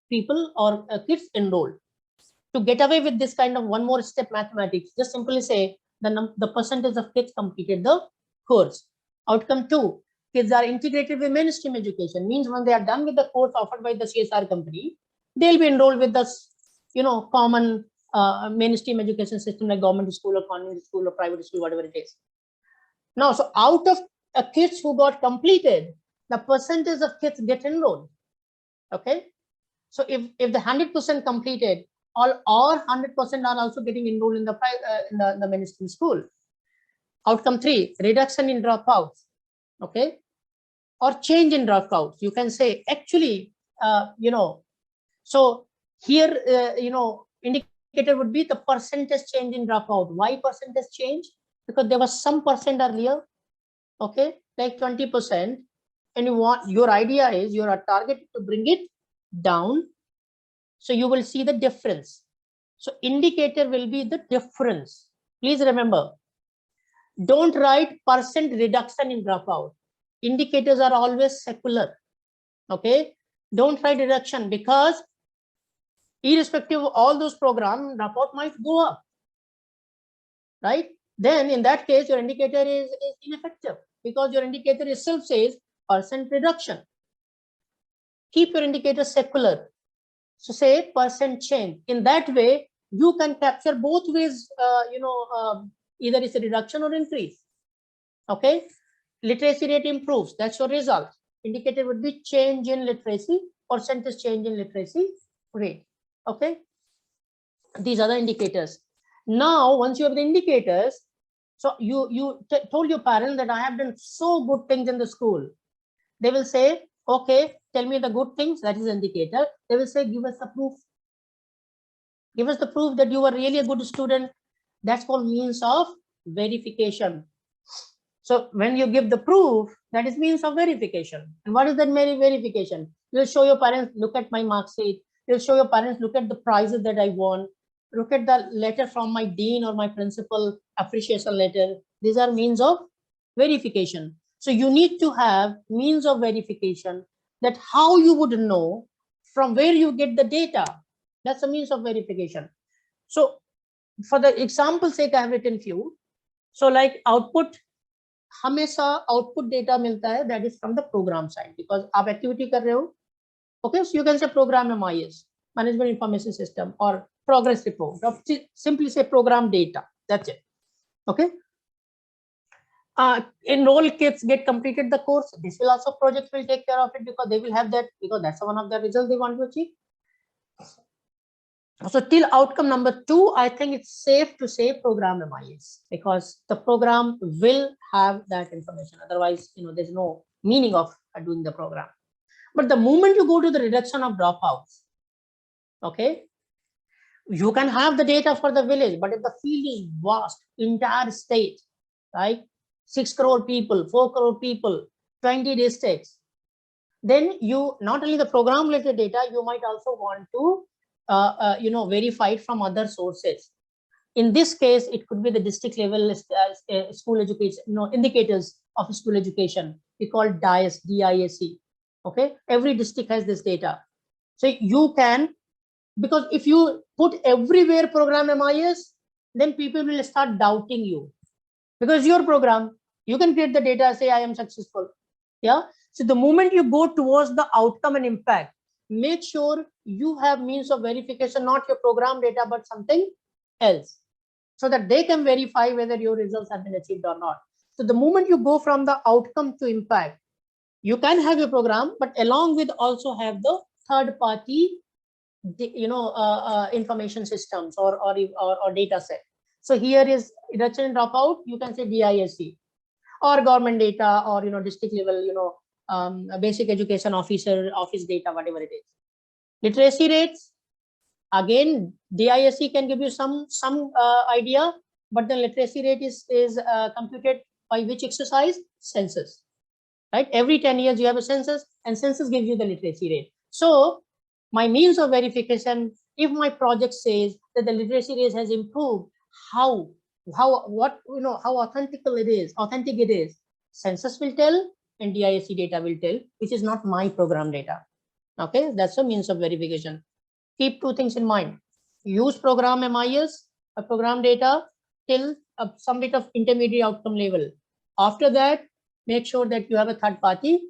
people or kids enrolled. To get away with this kind of one more step mathematics, just simply say the percentage of kids completed the course. Outcome 2, kids are integrated with mainstream education, means when they are done with the course offered by the CSR company, they'll be enrolled with the common mainstream education system like government school or convent school or private school, whatever it is. Now, so out of kids who got completed, the percentage of kids get enrolled. Okay, so if the 100% completed, all or 100% are also getting enrolled in the mainstream school. Outcome 3, reduction in dropouts. Okay, or change in dropouts. You can say actually, so here, indicator would be the percentage change in dropout. Why percentage change? Because there was some percent earlier, okay, like 20%, and your idea is your target to bring it down. So you will see the difference. So indicator will be the difference. Please remember, don't write percent reduction in dropout. Indicators are always secular. Okay, don't write reduction, because irrespective of all those programs, dropout might go up, right? Then in that case, your indicator is ineffective, because your indicator itself says percent reduction. Keep your indicator secular. So say percent change. In that way, you can capture both ways, either it's a reduction or increase. Okay, literacy rate improves, that's your result. Indicator would be change in literacy, percentage change in literacy rate. Okay, these are the indicators. Now, once you have the indicators, so you told your parents that I have done so good things in the school. They will say, okay, tell me the good things, that is indicator. They will say, give us the proof. Give us the proof that you are really a good student. That's called means of verification. So when you give the proof, that is means of verification. And what is that verification? You'll show your parents, look at my mark sheet. You'll show your parents, look at the prizes that I won. Look at the letter from my dean or my principal, appreciation letter. These are means of verification. So you need to have means of verification, that how you would know from where you get the data. That's a means of verification. So for the example sake, I have written few. So like output, हमेशा output data मिलता है, that is from the program side, because आप activity कर रहे हो. Okay, so you can say program MIS, management information system, or progress report, or simply say program data. That's it. Okay. Enroll kids get completed the course. This will also project will take care of it, because they will have that, because that's one of the results they want to achieve. So till outcome number 2, I think it's safe to say program MIS, because the program will have that information. Otherwise, there's no meaning of doing the program. But the moment you go to the reduction of dropouts, okay, you can have the data for the village, but if the field is vast, entire state, right, 6 crore people, 4 crore people, 20 districts, then you not only the program related data, you might also want to verify it from other sources. In this case, it could be the district level school education, indicators of school education. We call DIAC, DIAC. Okay, every district has this data. So you can, because if you put everywhere program MIS, then people will start doubting you, because your program, you can create the data, say I am successful. Yeah. So the moment you go towards the outcome and impact, make sure you have means of verification, not your program data, but something else, so that they can verify whether your results have been achieved or not. So the moment you go from the outcome to impact, you can have your program, but along with also have the third party, information systems or data set. So here is reduction in dropout, you can say DISC, or government data, or district level, basic education office data, whatever it is. Literacy rates, again, DISC can give you some idea, but the literacy rate is computed by which exercise? Census, right? Every 10 years you have a census, and census gives you the literacy rate. So my means of verification, if my project says that the literacy rate has improved, how authentic it is, census will tell and DISC data will tell, which is not my program data. Okay, that's a means of verification. Keep two things in mind. Use program MIS, a program data, till some bit of intermediate outcome level. After that, make sure that you have a third party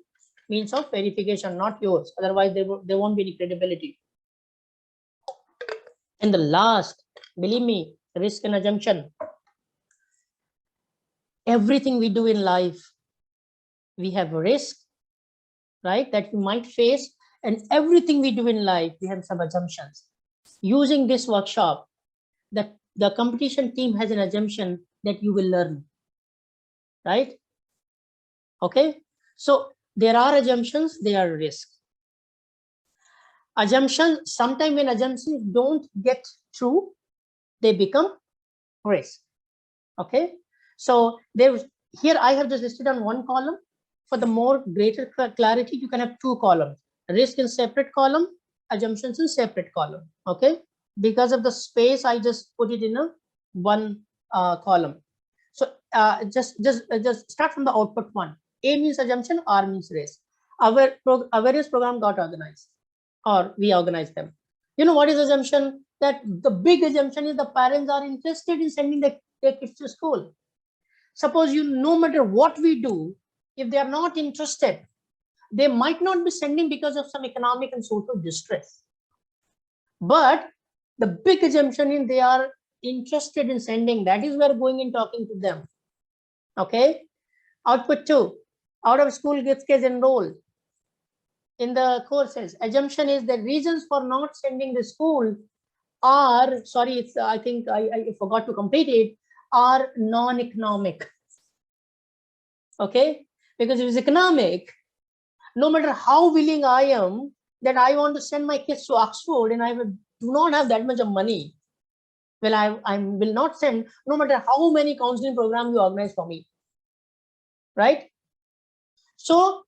means of verification, not yours. Otherwise, there won't be any credibility. And the last, believe me, risk and assumption. Everything we do in life, we have risk, right, that we might face, and everything we do in life, we have some assumptions. Using this workshop, that the competition team has an assumption that you will learn, right? Okay, so there are assumptions, there are risks. Assumptions, sometimes when assumptions don't get true, they become risk. Okay, so here I have just listed on one column. For the more greater clarity, you can have two columns: risk in separate column, assumptions in separate column. Okay, because of the space, I just put it in a one column. So just start from the output one. A means assumption, R means risk. Our various program got organized, or we organize them. You know what is assumption? That the big assumption is the parents are interested in sending their kids to school. Suppose no matter what we do, if they are not interested, they might not be sending because of some economic and social distress. But the big assumption is they are interested in sending. That is where going and talking to them. Okay. Output two, out of school gets enrolled in the courses. Assumption is the reasons for not sending the school are, sorry, it's I think I forgot to complete it, are non-economic. Okay, because if it's economic, no matter how willing I am that I want to send my kids to Oxford and I do not have that much of money, well, I will not send, no matter how many counseling programs you organize for me, right? So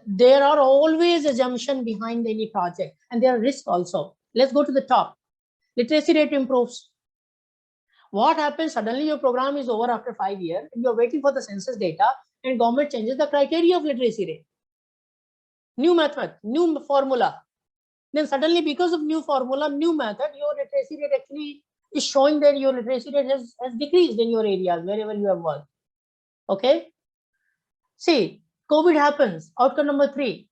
there are always assumptions behind any project, and there are risks also. Let's go to the top. Literacy rate improves. What happens? Suddenly your program is over after 5 years, and you're waiting for the census data, and government changes the criteria of literacy rate. New method, new formula. Then suddenly, because of new formula, new method, your literacy rate actually is showing that your literacy rate has decreased in your areas, wherever you have worked. Okay. See, COVID happens. Outcome number 3.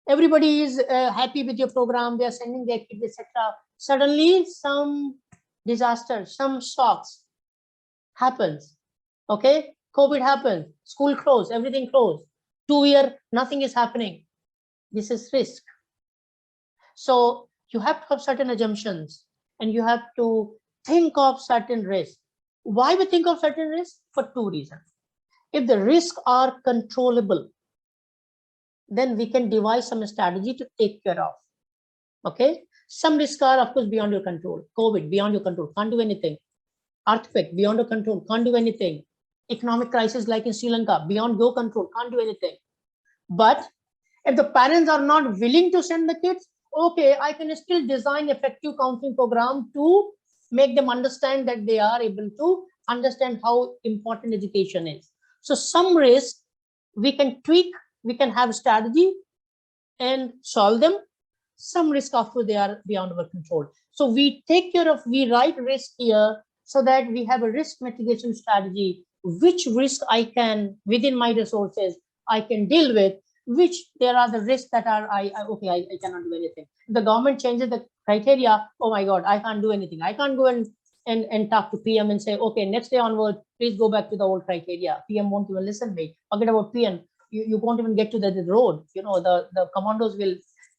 Everybody is happy with your program. They are sending their kids, etc. Suddenly, some disaster, some shocks happens. Okay, COVID happens. School closed. Everything closed. 2 years, nothing is happening. This is risk. So you have to have certain assumptions, and you have to think of certain risks. Why we think of certain risks? For 2 reasons. If the risks are controllable, then we can devise some strategy to take care of. Okay, some risks are of course beyond your control. COVID, beyond your control, can't do anything. Earthquake, beyond your control, can't do anything. Economic crisis like in Sri Lanka, beyond your control, can't do anything. But if the parents are not willing to send the kids, okay, I can still design effective counseling program to make them understand that they are able to understand how important education is. So some risk we can tweak, we can have strategy and solve them. Some risk, of course, they are beyond our control. So we take care of, we write risk here so that we have a risk mitigation strategy. Which risk I can, within my resources, I can deal with, which there are the risks that are, I cannot do anything. If the government changes the criteria, oh my God, I can't do anything. I can't go and talk to PM and say, okay, next day onward, please go back to the old criteria. PM won't even listen to me. Forget about PM. You won't even get to the road. You know, the commandos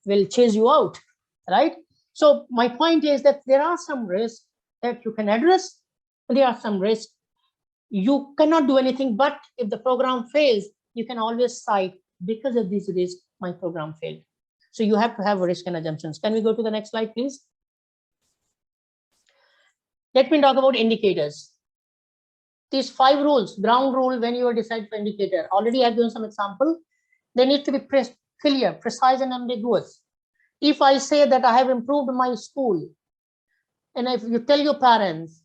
will chase you out, right? So my point is that there are some risks that you can address. There are some risks you cannot do anything, but if the program fails, you can always cite, because of these risks, my program failed. So you have to have risk and assumptions. Can we go to the next slide, please? Let me talk about indicators. These 5 rules, ground rule when you decide for indicator. Already I've given some example. They need to be clear, precise, and ambiguous. If I say that I have improved my school, and if you tell your parents,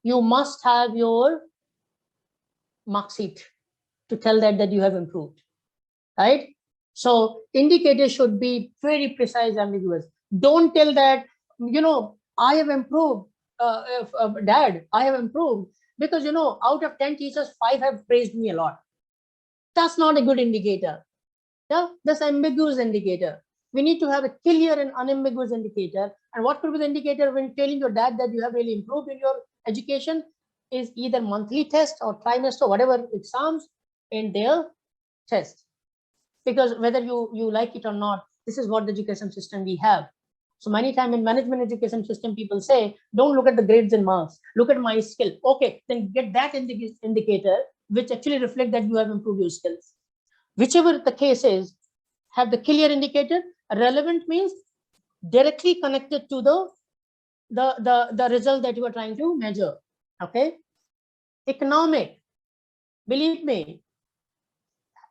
you must have your mark sheet to tell that you have improved, right? So indicators should be very precise, ambiguous. Don't tell that, you know, I have improved, Dad, I have improved, because, you know, out of 10 teachers, 5 have praised me a lot. That's not a good indicator. Yeah, that's ambiguous indicator. We need to have a clear and unambiguous indicator. And what could be the indicator when telling your dad that you have really improved in your education is either monthly test or trimester, whatever exams in their test. Because whether you like it or not, this is what the education system we have. So many times in management education system, people say, don't look at the grades and marks, look at my skill. Okay, then get that indicator, which actually reflect that you have improved your skills. Whichever the case is, have the clear indicator. Relevant means directly connected to the result that you are trying to measure. Okay. Economic, believe me,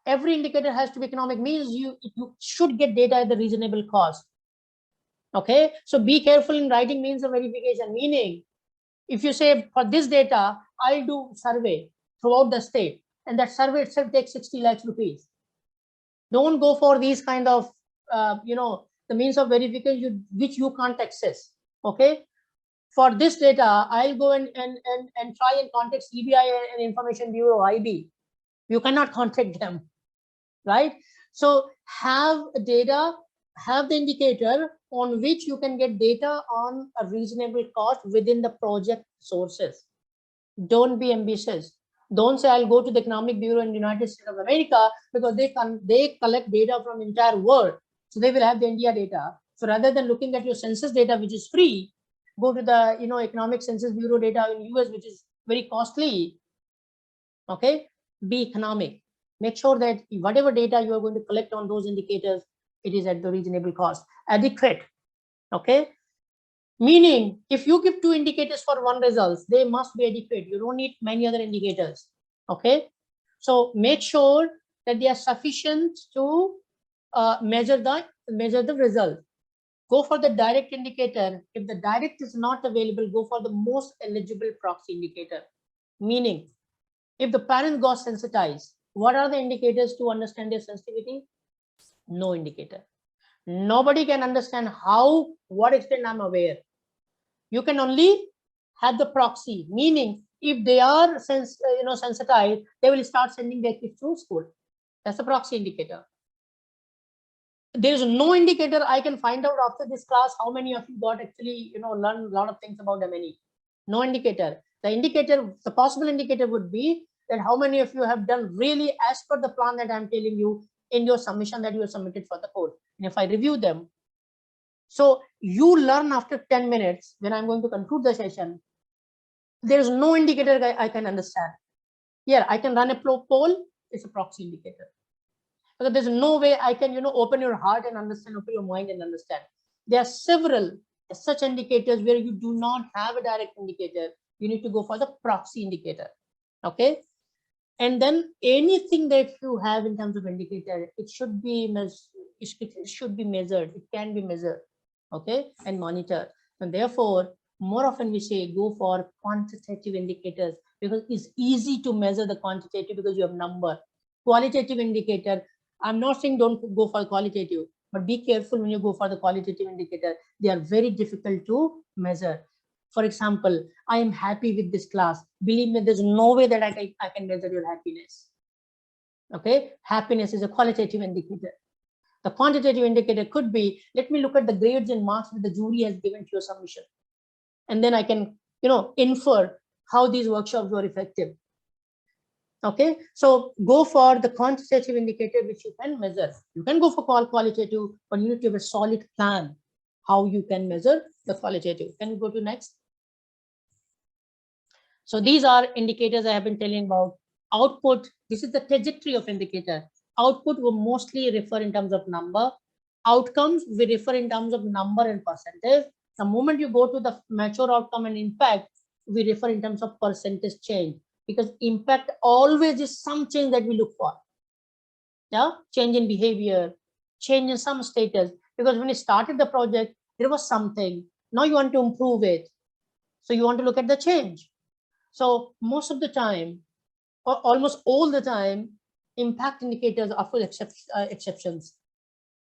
every indicator has to be economic, means you should get data at the reasonable cost. Okay, so be careful in writing means of verification, meaning if you say for this data, I'll do survey throughout the state, and that survey itself takes 60 lakhs rupees. Don't go for these kind of, you know, the means of verification which you can't access. Okay, for this data, I'll go and try and contact CBI and Information Bureau, IB. You cannot contact them, right? So have data, have the indicator on which you can get data on a reasonable cost within the project sources. Don't be ambitious. Don't say I'll go to the Economic Bureau in the United States of America, because they collect data from entire world. So they will have the India data. So rather than looking at your census data, which is free, go to the, you know, Economic Census Bureau data in US, which is very costly. Okay, be economic. Make sure that whatever data you are going to collect on those indicators, it is at the reasonable cost. Adequate. Okay, meaning if you give 2 indicators for one result, they must be adequate. You don't need many other indicators. Okay, so make sure that they are sufficient to measure the result. Go for the direct indicator. If the direct is not available, go for the most eligible proxy indicator. Meaning, if the parent got sensitized, what are the indicators to understand their sensitivity? No indicator. Nobody can understand how, what extent I'm aware. You can only have the proxy, meaning if they are sensitized, they will start sending their kids to school. That's the proxy indicator. There is no indicator I can find out after this class how many of you got actually, you know, learn a lot of things about M&E. No indicator. The indicator, the possible indicator would be that how many of you have done really as per the plan that I'm telling you in your submission that you have submitted for the code. And if I review them, so you learn after 10 minutes when I'm going to conclude the session, there is no indicator I can understand. Here, I can run a poll, it's a proxy indicator. Because there's no way I can, you know, open your heart and understand, open your mind and understand. There are several such indicators where you do not have a direct indicator. You need to go for the proxy indicator. Okay. And then anything that you have in terms of indicator, it should be measured. It can be measured. Okay, and monitored. And therefore, more often we say go for quantitative indicators, because it's easy to measure the quantitative because you have number. Qualitative indicator, I'm not saying don't go for qualitative, but be careful when you go for the qualitative indicator. They are very difficult to measure. For example, I am happy with this class. Believe me, there's no way that I can measure your happiness. Okay, happiness is a qualitative indicator. The quantitative indicator could be, let me look at the grades and marks that the jury has given to your submission, and then I can, infer how these workshops were effective. Okay, so go for the quantitative indicator which you can measure. You can go for qualitative, but you need to have a solid plan how you can measure the qualitative. Can you go to next? So these are indicators I have been telling about. Output, this is the trajectory of indicator. Output will mostly refer in terms of number. Outcomes we refer in terms of number and percentage. The moment you go to the mature outcome and impact, we refer in terms of percentage change, because impact always is some change that we look for. Yeah, change in behavior, change in some status, because when you started the project, there was something. Now you want to improve it. So you want to look at the change. So most of the time, or almost all the time, impact indicators are full exceptions.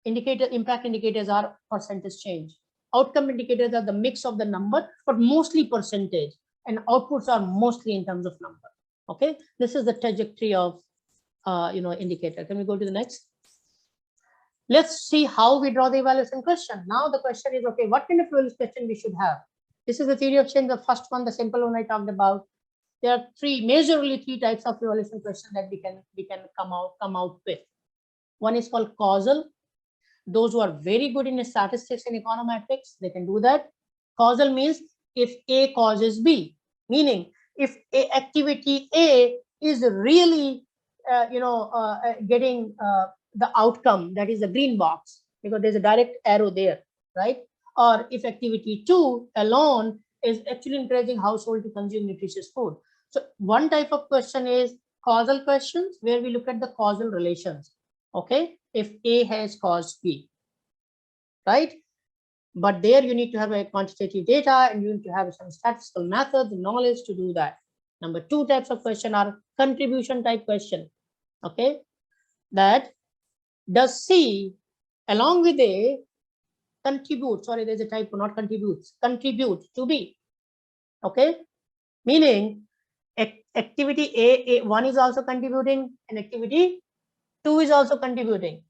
Impact indicators are percentage change. Outcome indicators are the mix of the number, but mostly percentage, and outputs are mostly in terms of number. Okay, this is the trajectory of indicator. Can we go to the next? Let's see how we draw the evaluation question. Now the question is, okay, what kind of evaluation question we should have? This is the theory of change. The first one, the simple one I talked about. There are majorly three types of evaluation question that we can come out with. One is called causal. Those who are very good in statistics and econometrics, they can do that. Causal means if A causes B, meaning if activity A is really getting the outcome, that is the green box, because there's a direct arrow there, right? Or if activity 2 alone is actually encouraging household to consume nutritious food. So one type of question is causal questions, where we look at the causal relations. Okay, if A has caused B, right? But there you need to have a quantitative data, and you need to have some statistical methods and knowledge to do that. Number two types of question are contribution type question. Okay, that does C along with A contribute, sorry, there's a typo, not contributes, contribute to B. Okay, meaning activity A1 is also contributing, and activity 2 is also contributing.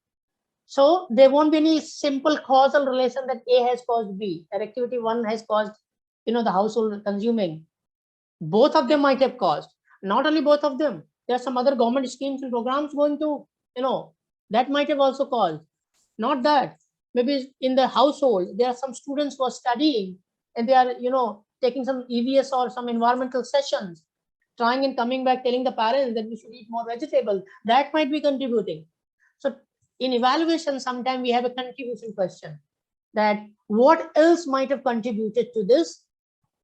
So there won't be any simple causal relation that A has caused B, that activity 1 has caused, the household consuming. Both of them might have caused. Not only both of them, there are some other government schemes and programs going to, that might have also caused. Not that. Maybe in the household, there are some students who are studying, and they are, taking some EVS or some environmental sessions, trying and coming back, telling the parents that we should eat more vegetables. That might be contributing. So in evaluation, sometimes we have a contribution question, that what else might have contributed to this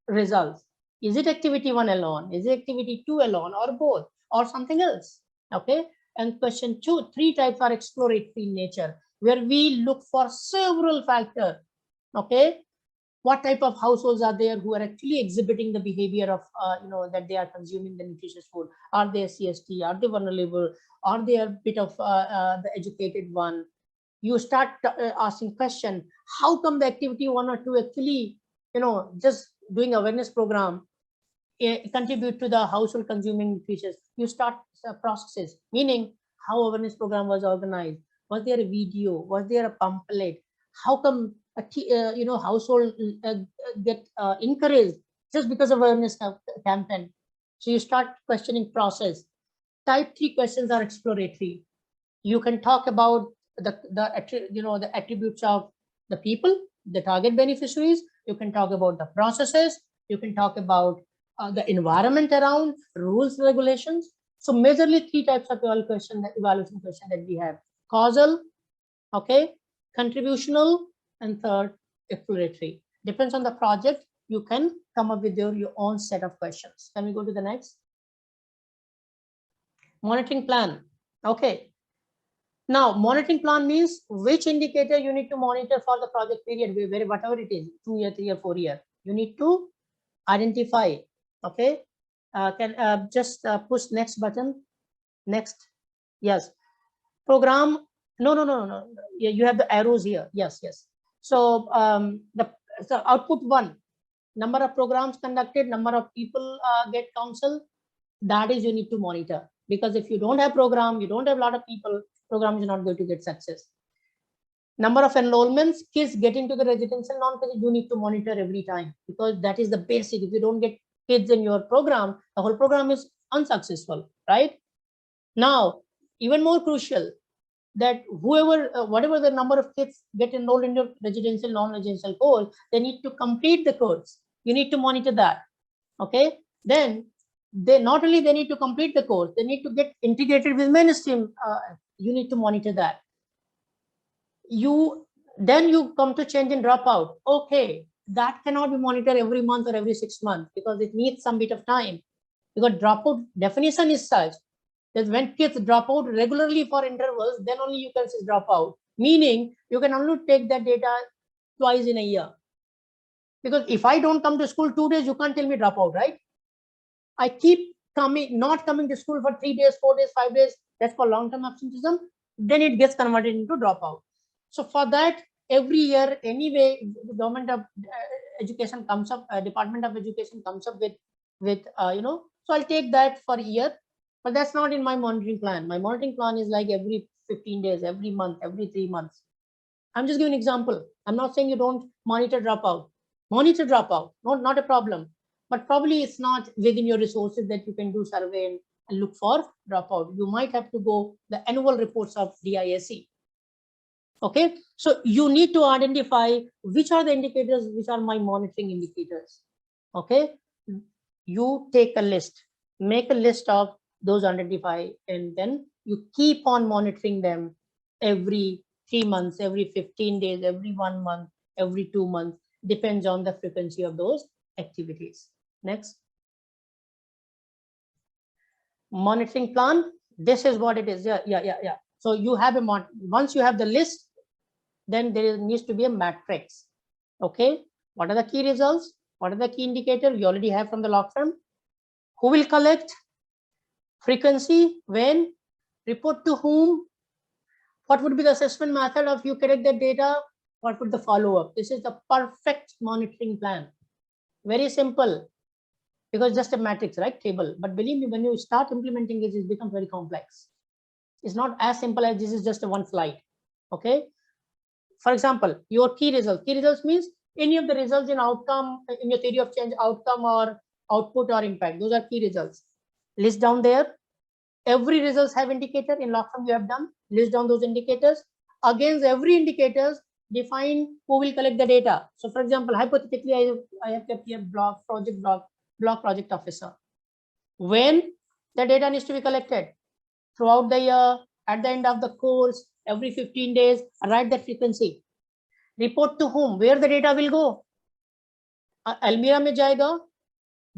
result? Is it activity 1 alone? Is it activity 2 alone, or both, or something else? Okay. And question 2, 3 types are exploratory in nature, where we look for several factors. Okay, what type of households are there who are actually exhibiting the behavior of that they are consuming the nutritious food? Are they CST? Are they vulnerable? Are they a bit of the educated one? You start asking question, how come the activity 1 or 2 actually just doing awareness program contribute to the household consuming nutritious? You start processes, meaning how awareness program was organized. Was there a video? Was there a pamphlet? How come household get encouraged just because of awareness campaign? So you start questioning process. Type 3 questions are exploratory. You can talk about the attributes of the people, the target beneficiaries. You can talk about the processes. You can talk about the environment around, rules, regulations. So majorly 3 types of evaluation question that we have: causal, okay, contributional, and third, exploratory. Depends on the project. You can come up with your own set of questions. Can we go to the next? Monitoring plan. Okay. Now, monitoring plan means which indicator you need to monitor for the project period, whatever it is, 2 year, 3 year, 4 year. You need to identify. Okay. Can just push next button. Next. Yes. Program. No. You have the arrows here. Yes. So so output 1, number of programs conducted, number of people get counsel. That is you need to monitor, because if you don't have program, you don't have a lot of people, program is not going to get success. Number of enrollments, kids getting to the residential non-college, you need to monitor every time, because that is the basic. If you don't get kids in your program, the whole program is unsuccessful, right? Now, even more crucial, that whoever, whatever the number of kids get enrolled in your residential, non-residential course, they need to complete the course. You need to monitor that. Okay. Then they not only they need to complete the course, they need to get integrated with mainstream. You need to monitor that. Then you come to change and dropout. Okay, that cannot be monitored every month or every 6 months, because it needs some bit of time. Because dropout definition is such that when kids drop out regularly for intervals, then only you can say dropout. Meaning you can only take that data twice in a year. Because if I don't come to school 2 days, you can't tell me dropout, right? I keep not coming to school for 3 days, 4 days, 5 days. That's called long-term absenteeism. Then it gets converted into dropout. So for that, every year, anyway, the government of education comes up, Department of Education comes up with so I'll take that for a year, but that's not in my monitoring plan. My monitoring plan is like every 15 days, every month, every 3 months. I'm just giving an example. I'm not saying you don't monitor dropout. Monitor dropout, not a problem. But probably it's not within your resources that you can do survey and look for dropout. You might have to go the annual reports of DISC. Okay, so you need to identify which are the indicators, which are my monitoring indicators. Okay, you take a list, make a list of those, identify, and then you keep on monitoring them every 3 months, every 15 days, every 1 month, every 2 months, depends on the frequency of those activities. Next. Monitoring plan, this is what it is. Yeah. So you have once you have the list, then there needs to be a matrix. Okay, what are the key results? What are the key indicators? You already have from the log firm. Who will collect? Frequency, when, report to whom, what would be the assessment method of you collect the data, what would the follow-up? This is the perfect monitoring plan. Very simple, because just a matrix, right? Table. But believe me, when you start implementing it, it becomes very complex. It's not as simple as this is just a one slide. Okay. For example, your key results. Key results means any of the results in outcome, in your theory of change, outcome or output or impact. Those are key results. List down there. Every results have indicator. In log form you have done. List down those indicators. Against every indicators, define who will collect the data. So for example, hypothetically, I have kept here block project officer. When the data needs to be collected? Throughout the year, at the end of the course, every 15 days, write that frequency. Report to whom? Where the data will go? Almira में जाएगा,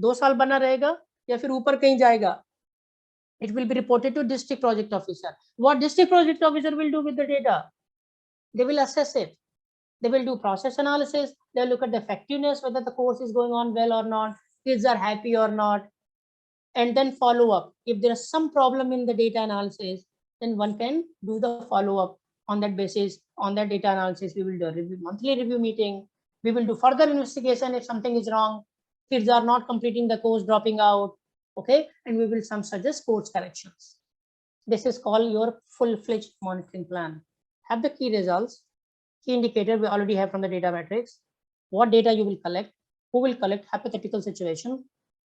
2 साल बना रहेगा, या फिर ऊपर कहीं जाएगा? It will be reported to district project officer. What district project officer will do with the data? They will assess it. They will do process analysis. They'll look at the effectiveness, whether the course is going on well or not, kids are happy or not, and then follow up. If there is some problem in the data analysis, then one can do the follow up on that basis. On that data analysis, we will do a monthly review meeting. We will do further investigation if something is wrong. Kids are not completing the course, dropping out. Okay, and we will suggest course corrections. This is called your full-fledged monitoring plan. Have the key results, key indicator we already have from the data matrix. What data you will collect, who will collect, hypothetical situation,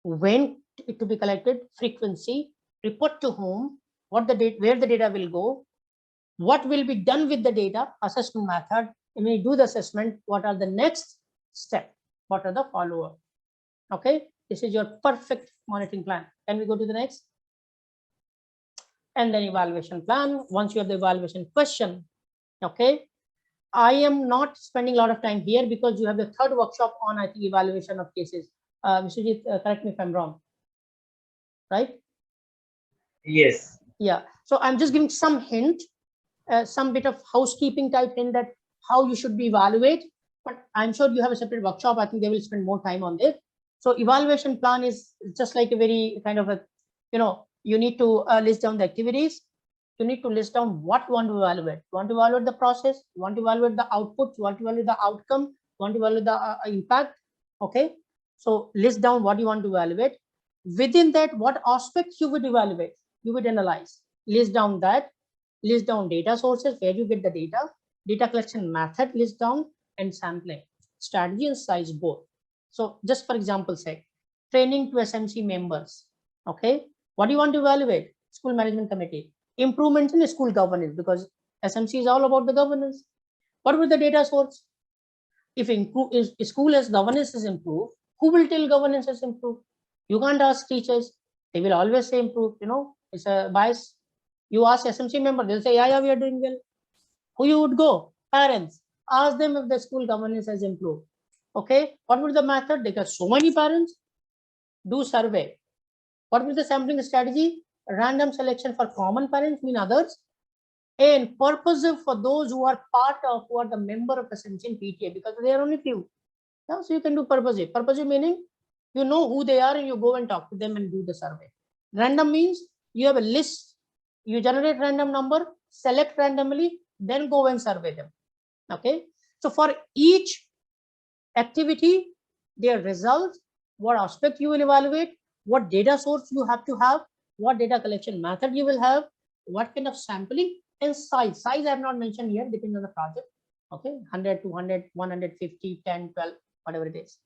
when it to be collected, frequency, report to whom, what the date, where the data will go, what will be done with the data, assessment method, and when you do the assessment, what are the next step, what are the follow-up. Okay, this is your perfect monitoring plan. Can we go to the next? And then evaluation plan. Once you have the evaluation question, okay, I am not spending a lot of time here because you have the third workshop on, I think, evaluation of cases. Mr. Jeet, correct me if I'm wrong, right? Yes. Yeah. So I'm just giving some hint, some bit of housekeeping type hint that how you should be evaluated. But I'm sure you have a separate workshop. I think they will spend more time on this. So evaluation plan is just like a very kind of a, you need to list down the activities. You need to list down what you want to evaluate. You want to evaluate the process. You want to evaluate the output. You want to evaluate the outcome. You want to evaluate the impact. Okay. So list down what you want to evaluate. Within that, what aspects you would evaluate. you would analyze, list down that, list down data sources, where you get the data collection method, list down, and sampling, strategy and size both. So just for example sake, training to SMC members. Okay, what do you want to evaluate? School management committee. Improvements in school governance, because SMC is all about the governance. What was the data source? If school as governance is improved, who will tell governance is improved? You can't ask teachers. They will always say improved. You know, it's a bias. You ask SMC member, they'll say, yeah, we are doing well. Who you would go? Parents. Ask them if the school governance has improved. Okay, what would the method? They got so many parents. Do survey. What was the sampling strategy? Random selection for common parents, mean others, and purposive for those who are part of, who are the member of SMC and PTA, because there are only few. Yeah, so you can do purposive. Purposive meaning you know who they are and you go and talk to them and do the survey. Random means you have a list, you generate random number, select randomly, then go and survey them. Okay, so for each activity, their results, what aspect you will evaluate, what data source you have to have, what data collection method you will have, what kind of sampling, and size. Size I have not mentioned here, depending on the project. Okay, 100, 200, 150, 10, 12, whatever it is.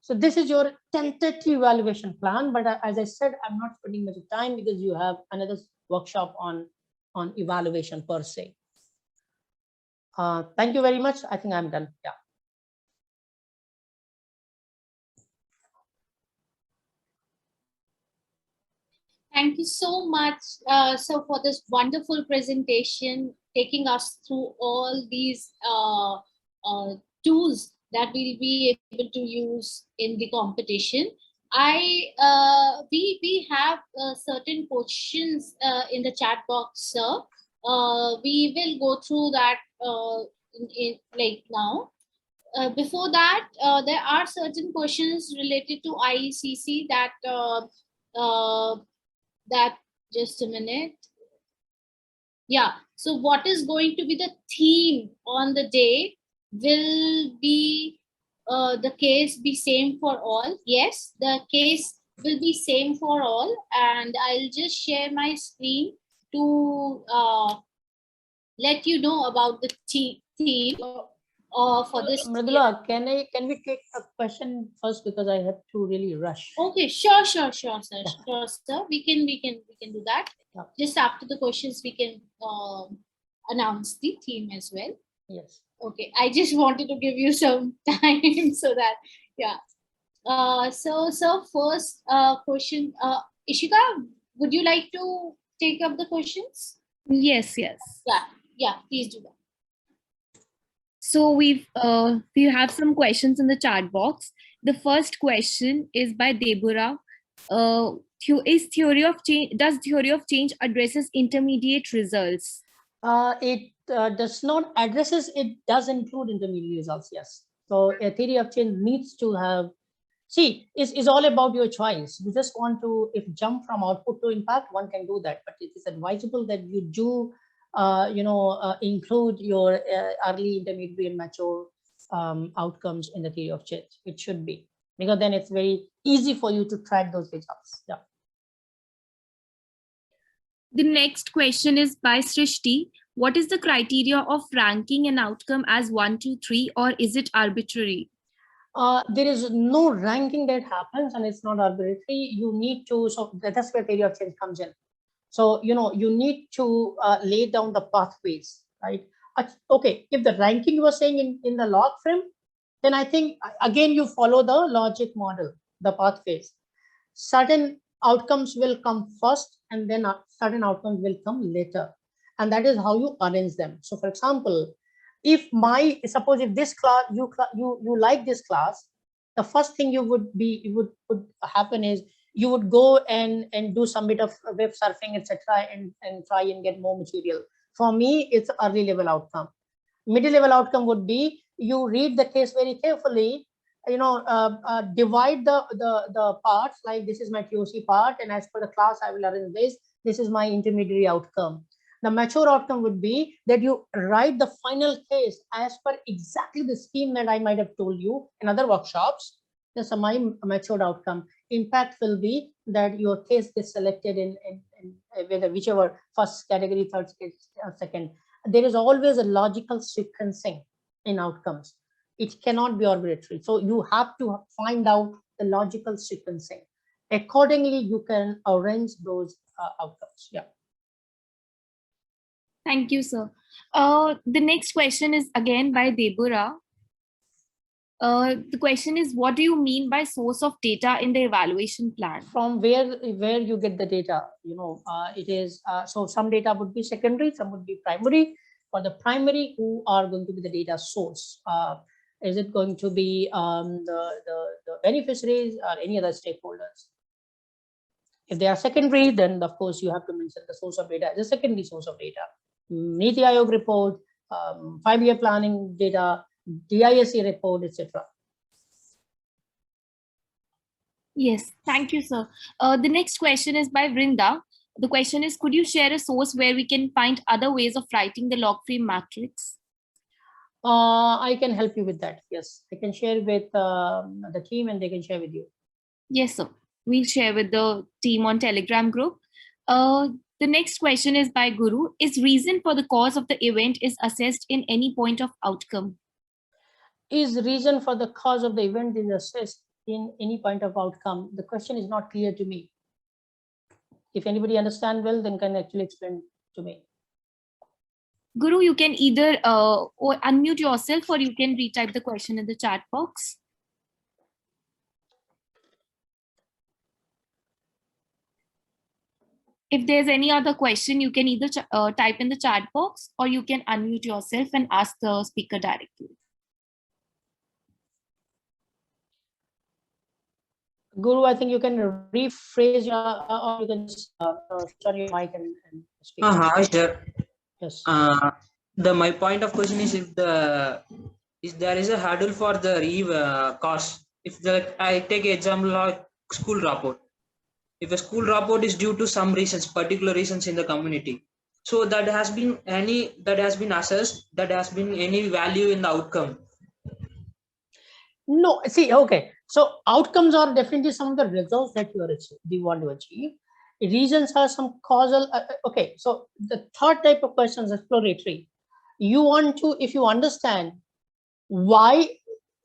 So this is your tentative evaluation plan, but as I said, I'm not spending much time because you have another workshop on evaluation per se. Thank you very much. I think I'm done. Yeah. Thank you so much, so for this wonderful presentation, taking us through all these tools that we'll be able to use in the competition. We have certain questions in the chat box, sir. We will go through that in like now. Before that, there are certain questions related to IECC that just a minute. Yeah, so what is going to be the theme on the day? Will be the case be same for all? Yes, the case will be same for all, and I'll just share my screen to let you know about the theme for this. Mridula, can we take a question first, because I have to really rush. Okay, sure, sir. Sure, sir. We can do that. Yeah. Just after the questions, we can announce the theme as well. Yes. Okay, I just wanted to give you some time so that, yeah. So first question, Ishika, would you like to take up the questions? Yes. Yeah, please do that. So we have some questions in the chat box. The first question is by Deborah. Does theory of change addresses intermediate results? It does not addresses, it does include intermediate results, yes. So a theory of change needs to have, see, is all about your choice. You just want to, if jump from output to impact, one can do that, but it is advisable that you do include your early, intermediate, and mature outcomes in the theory of change. It should be, because then it's very easy for you to track those results. Yeah. The next question is by Srishti. What is the criteria of ranking an outcome as 1, 2, 3, or is it arbitrary? There is no ranking that happens, and it's not arbitrary. You need to, so that's where theory of change comes in. So, you need to lay down the pathways, right? Okay, if the ranking you were saying in the log frame, then I think, again, you follow the logic model, the pathways. Certain outcomes will come first, and then certain outcomes will come later. And that is how you arrange them. So, for example, suppose if this class, you like this class, the first thing would happen is you would go and do some bit of web surfing, etc., and try and get more material. For me, it's early level outcome. Middle level outcome would be you read the case very carefully, divide the parts, like this is my TOC part, and as per the class I will arrange this is my intermediary outcome. The mature outcome would be that you write the final case as per exactly the scheme that I might have told you in other workshops. That's my matured outcome. Impact will be that your case gets selected in whether whichever first category, third, second, there is always a logical sequencing in outcomes. It cannot be arbitrary. So you have to find out the logical sequencing. Accordingly, you can arrange those outcomes. Yeah. Thank you, sir. The next question is again by Deborah. The question is, what do you mean by source of data in the evaluation plan? From where you get the data, it is, so some data would be secondary, some would be primary. For the primary, who are going to be the data source? Is it going to be the beneficiaries or any other stakeholders? If they are secondary, then of course you have to mention the source of data as a secondary source of data. Niti Aayog report, 5-year planning data, DISC report, etc. Yes, thank you, sir. The next question is by Vrinda. The question is, could you share a source where we can find other ways of writing the log-free matrix? I can help you with that. Yes, I can share with the team and they can share with you. Yes, sir. We'll share with the team on Telegram group. The next question is by Guru. Is reason for the cause of the event is assessed in any point of outcome? Is reason for the cause of the event is assessed in any point of outcome? The question is not clear to me. If anybody understands well, then can actually explain to me. Guru, you can either or unmute yourself or you can retype the question in the chat box. If there's any other question, you can either type in the chat box or you can unmute yourself and ask the speaker directly. Guru, I think you can rephrase your, or you can just shut your mic and speak. Sure. Yes. My point of question is if there is a hurdle for the cost. If I take an example like school dropout. If a school dropout is due to some reasons, particular reasons in the community, so that has been assessed, that has been any value in the outcome. No, see, okay. So outcomes are definitely some of the results that you want to achieve. Reasons are some causal. Okay, so the third type of questions, exploratory. You want to, if you understand why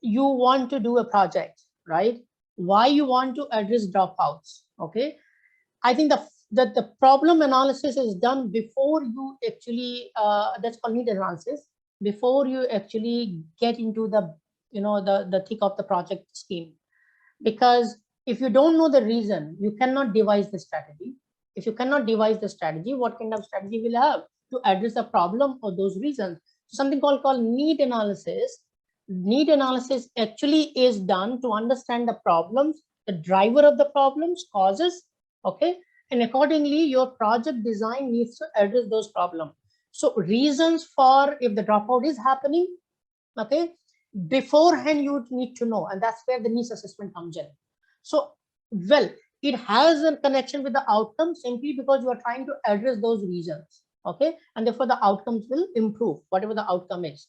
you want to do a project, right? Why you want to address dropouts, okay? I think that the problem analysis is done before you actually, that's called need analysis, before you actually get into the the thick of the project scheme. Because if you don't know the reason, you cannot devise the strategy. If you cannot devise the strategy, what kind of strategy will you have to address the problem or those reasons? Something called need analysis. Need analysis actually is done to understand the problems, the driver of the problems, causes, okay? And accordingly, your project design needs to address those problems. So reasons for if the dropout is happening, okay, beforehand you need to know, and that's where the needs assessment comes in. So, well, it has a connection with the outcome simply because you are trying to address those reasons, okay, and therefore the outcomes will improve, whatever the outcome is.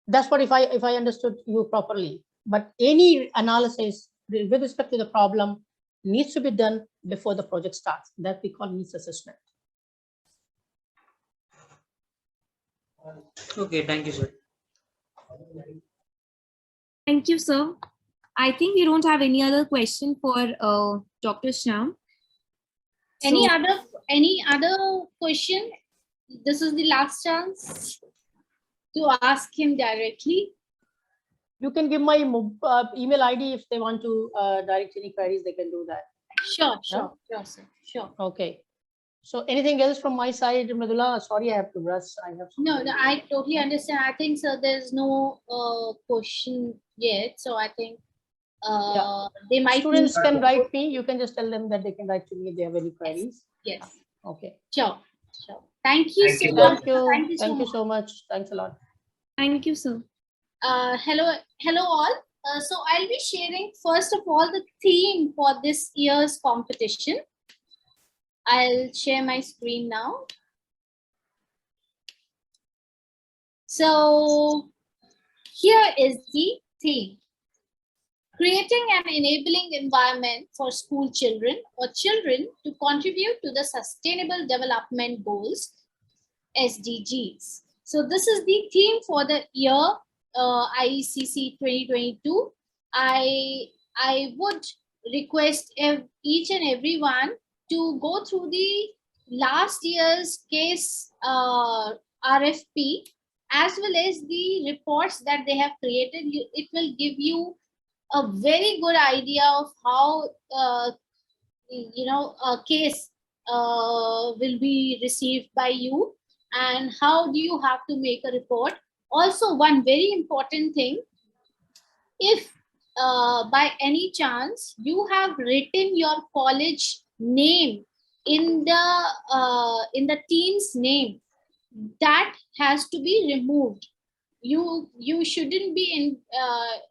That's what if I understood you properly. But any analysis with respect to the problem needs to be done before the project starts. That we call needs assessment. Okay, thank you, sir. Thank you, sir. I think we don't have any other question for Dr. Shyam. Any other question? This is the last chance to ask him directly. You can give my email ID if they want to direct any queries, they can do that. Sure, sir. Sure. Okay. So anything else from my side, Madhula? Sorry, I have to rush. No, I totally understand. I think, sir, there's no question yet. So I think they might. Students can write me. You can just tell them that they can write to me if they have any queries. Yes. Okay. Sure. Thank you so much. Thank you so much. Thanks a lot. Thank you, sir. Hello all. So I'll be sharing first of all the theme for this year's competition. I'll share my screen now. So here is the theme. creating an enabling environment for school children or children to contribute to the Sustainable Development Goals, SDGs. So this is the theme for the year IECC 2022. I would request each and everyone to go through the last year's case RFP as well as the reports that they have created. It will give you a very good idea of how a case will be received by you and how do you have to make a report. Also, one very important thing, if by any chance you have written your college name in the team's name, that has to be removed. You shouldn't be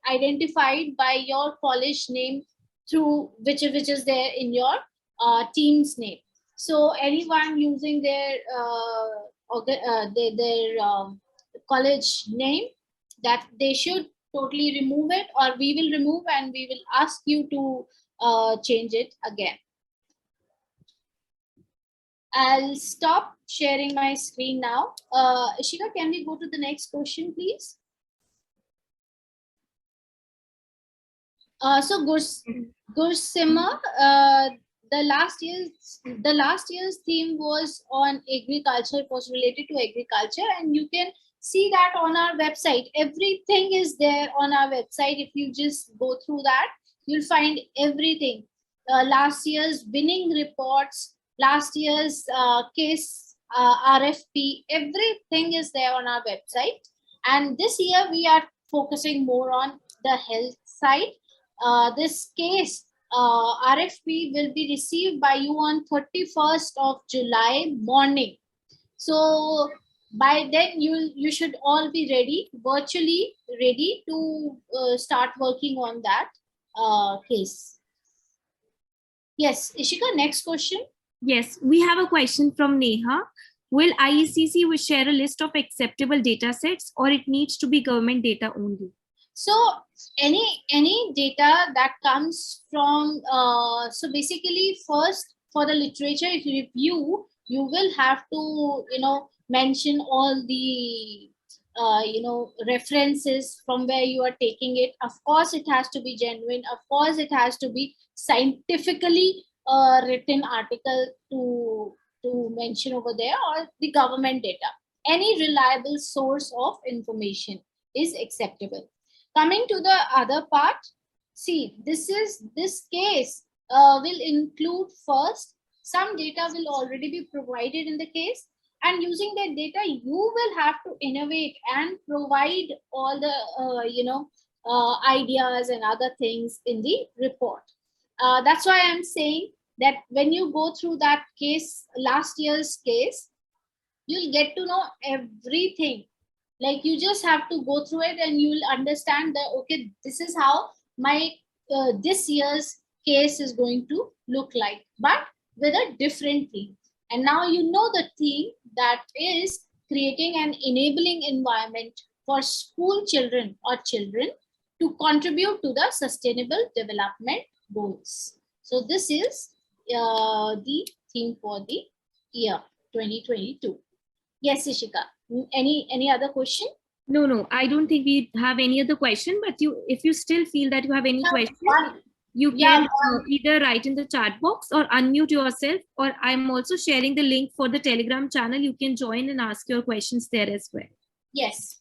identified by your college name through which is there in your team's name. So anyone using their college name, that they should totally remove it, or we will remove and we will ask you to change it again. I'll stop sharing my screen now. Ishika, can we go to the next question, please? So Gursima, the last year's theme was on agriculture. It was related to agriculture, and you can see that on our website. Everything is there on our website. If you just go through that, you'll find everything. Last year's winning reports, last year's case RFP, everything is there on our website. And this year we are focusing more on the health side. This case RFP will be received by you on 31st of July morning. So by then you should all be ready, virtually ready to start working on that case. Yes, Ishika, next question. Yes, we have a question from Neha. Will IECC will share a list of acceptable data sets, or it needs to be government data only? So any data that comes from, so basically first for the literature review, you will have to, mention all the, references from where you are taking it. Of course, it has to be genuine. Of course, it has to be scientifically written article to mention over there, or the government data. Any reliable source of information is acceptable. Coming to the other part, see, this case will include first, some data will already be provided in the case, and using that data, you will have to innovate and provide all the, ideas and other things in the report. That's why I'm saying that when you go through that case, last year's case, you'll get to know everything. Like you just have to go through it and you will understand that, okay, this is how my this year's case is going to look like, but with a different theme. And now you know the theme, that is creating an enabling environment for school children or children to contribute to the Sustainable Development Goals. So this is the theme for the year 2022. Yes, Ishika. Any other question? No, I don't think we have any other question, but if you still feel that you have any question, you can either write in the chat box or unmute yourself, or I'm also sharing the link for the Telegram channel. You can join and ask your questions there as well. Yes.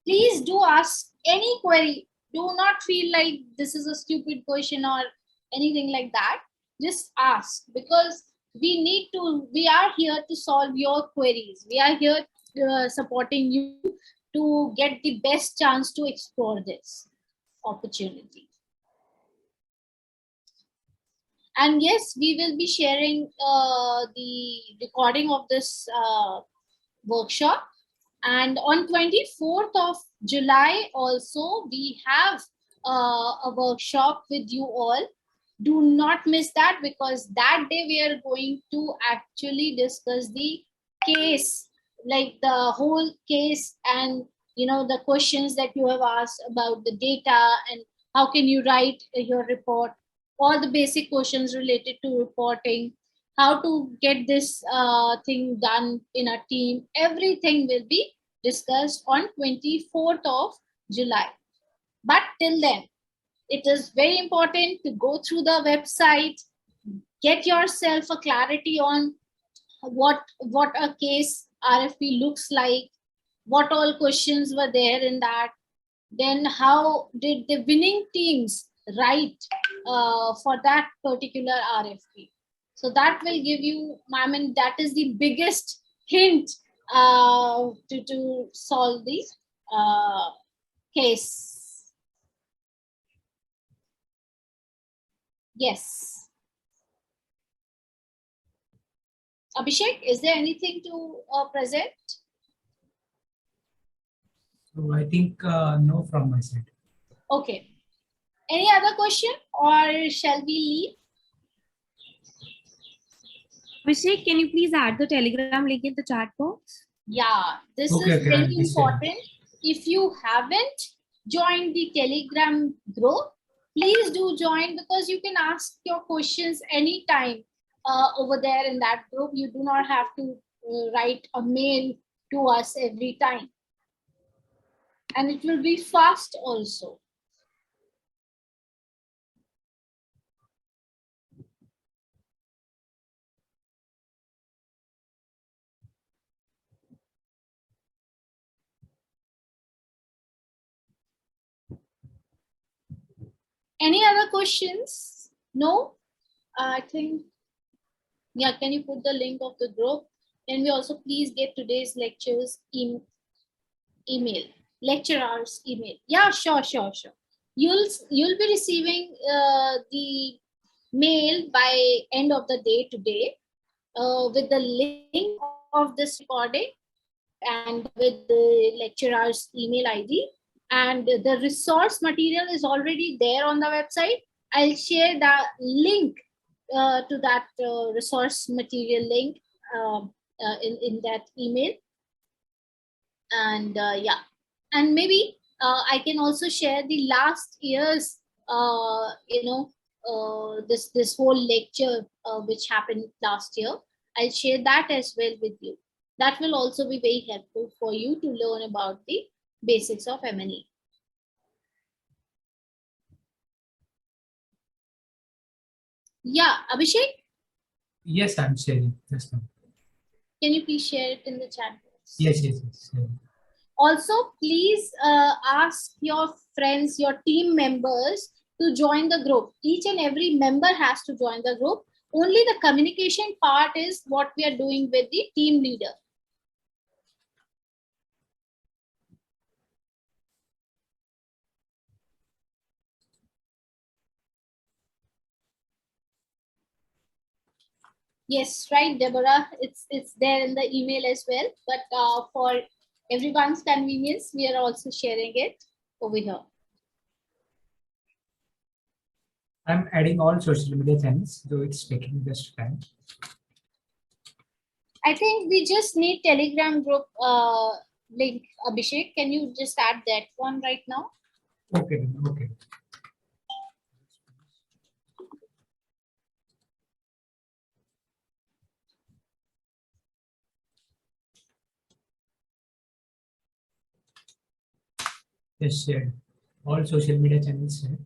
Please do ask any query. Do not feel like this is a stupid question or anything like that. Just ask, because we are here to solve your queries. We are here supporting you to get the best chance to explore this opportunity. And yes, we will be sharing the recording of this workshop. And on 24th of July also, we have a workshop with you all. Do not miss that, because that day we are going to actually discuss the case, like the whole case, and the questions that you have asked about the data and how can you write your report, all the basic questions related to reporting, how to get this thing done in a team. Everything will be discussed on 24th of July. But till then, it is very important to go through the website, get yourself a clarity on what a case RFP looks like, what all questions were there in that, then how did the winning teams write for that particular RFP. So that will give you, I mean, that is the biggest hint to solve the case. Yes. Abhishek, is there anything to present? So I think no from my side. Okay. Any other question or shall we leave? Abhishek, can you please add the Telegram link in the chat box? Yeah, this Okay, is okay, very I'll be sharing. important. If you haven't joined the Telegram group, please do join, because you can ask your questions anytime over there in that group. You do not have to write a mail to us every time. And it will be fast also. Any other questions? No? I think, yeah, can you put the link of the group? Can we also please get today's lectures email, lecturer's email? Yeah, sure. You'll be receiving the mail by end of the day today with the link of this recording and with the lecturer's email ID. And the resource material is already there on the website. I'll share the link to that resource material link in that email. And yeah, and maybe I can also share the last year's this whole lecture which happened last year. I'll share that as well with you. That will also be very helpful for you to learn about the basics of M&E. Yeah, Abhishek, Yes, I'm sharing this one. can you please share it in the chat box? Yes. Also, please ask your friends, your team members to join the group. Each and every member has to join the group. Only the communication part is what we are doing with the team leader. Yes, right, Deborah. It's there in the email as well. But for everyone's convenience, we are also sharing it over here. I'm adding all social media channels, though it's taking just time. I think we just need Telegram group link. Abhishek, can you just add that one right now? Okay. Yes, shared. All social media channels shared.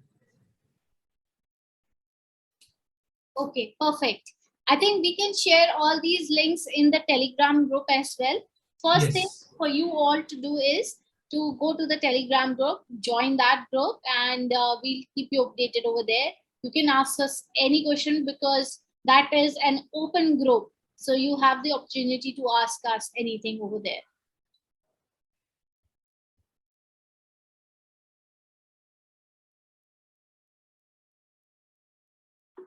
Okay, perfect. I think we can share all these links in the Telegram group as well. First thing for you all to do is to go to the Telegram group, join that group, and we'll keep you updated over there. You can ask us any question because that is an open group. So you have the opportunity to ask us anything over there.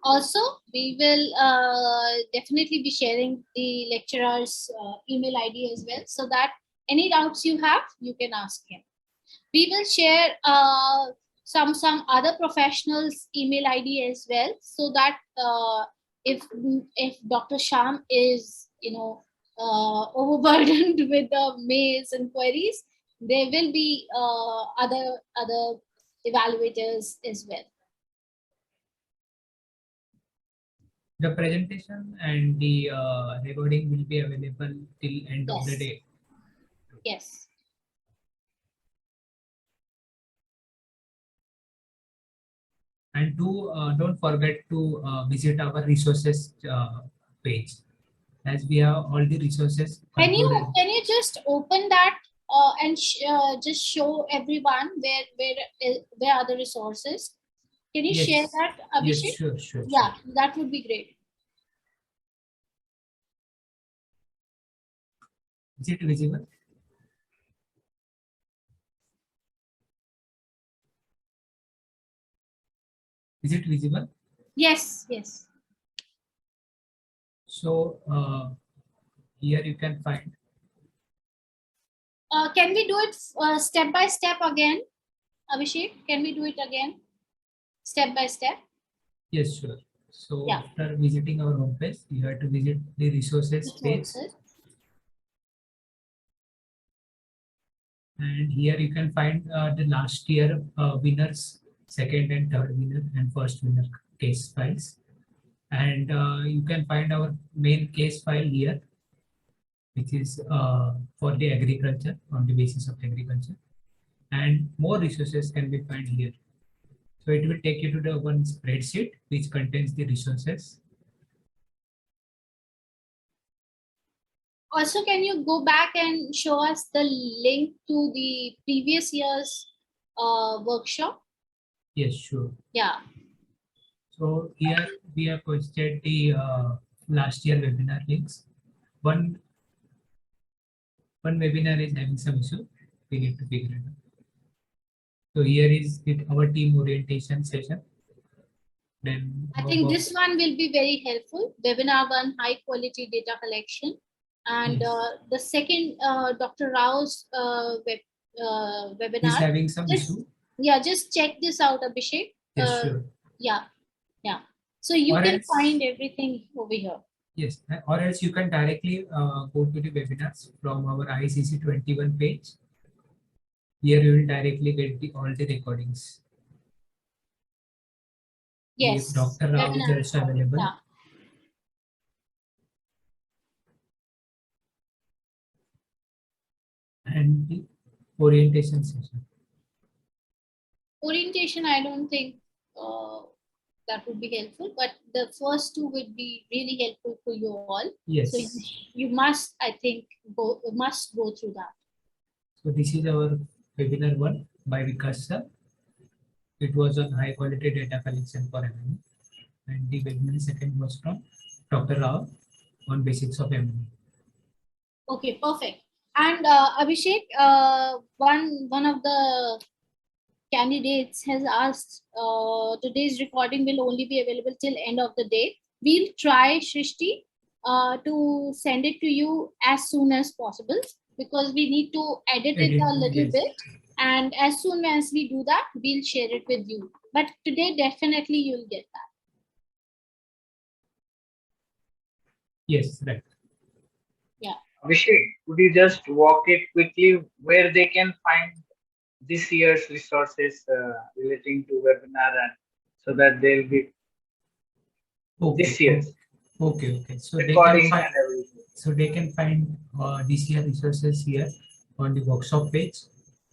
Also, we will definitely be sharing the lecturer's email ID as well, so that any doubts you have, you can ask him. We will share some other professionals' email ID as well, so that if Dr. Shyam is overburdened with the mails and queries, there will be other evaluators as well. The presentation and the recording will be available till end of the Yes. day. Yes. And don't forget to visit our resources page, as we have all the resources Can concluded. you just open that and just show everyone where are the resources? Can you Yes. share that, Abhishek? Yes, sure, sure. Yeah, that would be great. Is it visible? Is it visible? Yes, yes. So here you can find. Can we do it step by step again, Abhishek? Can we do it again, step by step? Yes, sure. So Yeah. after visiting our homepage, you have to visit the resources page. And here you can find the last year winners, second and third winner, and first winner case files. And you can find our main case file here, which is for the agriculture, on the basis of agriculture. And more resources can be found here. So it will take you to the one spreadsheet which contains the resources. Also, can you go back and show us the link to the previous year's workshop? Yes, sure. Yeah. So here we have posted the last year webinar links. One webinar is having some issue. We need to figure it out. So here is our team orientation session. Then I think this one will be very helpful. Webinar 1, high quality data collection. And yes. The second, Dr. Rao's webinar. Is having some issue. Yeah, just check this out, Abhishek. Yes, sure. Yeah, yeah. So you or can else, find everything over here. Yes, or else you can directly go to the webinars from our IECC21 page. Here you will directly get all the recordings. Yes. If Dr. Rao is also available. Yeah. And the orientation session. Orientation, I don't think that would be helpful, but the first two would be really helpful for you all. Yes. So you must, I think, go through that. So this is our webinar 1 by Vikas sir. It was on high quality data collection for M&E. And the webinar second was from Dr. Rao on basics of M&E. Okay, perfect. And Abhishek, one of the candidates has asked today's recording will only be available till end of the day. We'll try, Shrishti, to send it to you as soon as possible, because we need to edit it a little bit. And as soon as we do that, we'll share it with you. But today, definitely you'll get that. Yes, right. Yeah. Abhishek, could you just walk it quickly where they can find this year's resources relating to webinar, and so that they'll be this year's. Okay. So recording they can find this year resources here on the workshop page.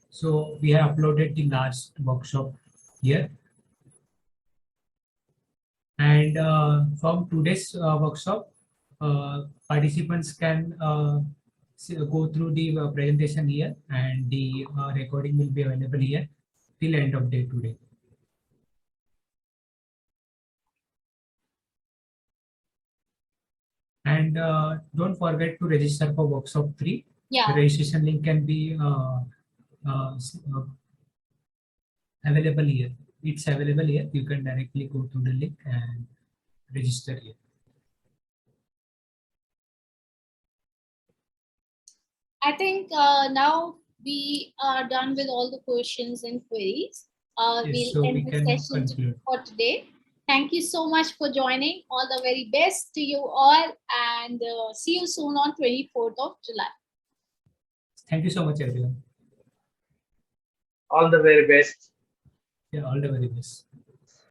So we have uploaded the last workshop here. And from today's workshop, participants can go through the presentation here, and the recording will be available here till end of day today. And don't forget to register for workshop 3. Yeah. The registration link can be available here. It's available here. You can directly go to the link and register here. I think now we are done with all the questions and queries. Yes, we'll end the session for today. Thank you so much for joining. All the very best to you all, and see you soon on 24th of July. Thank you so much, everyone. All the very best. Yeah, all the very best.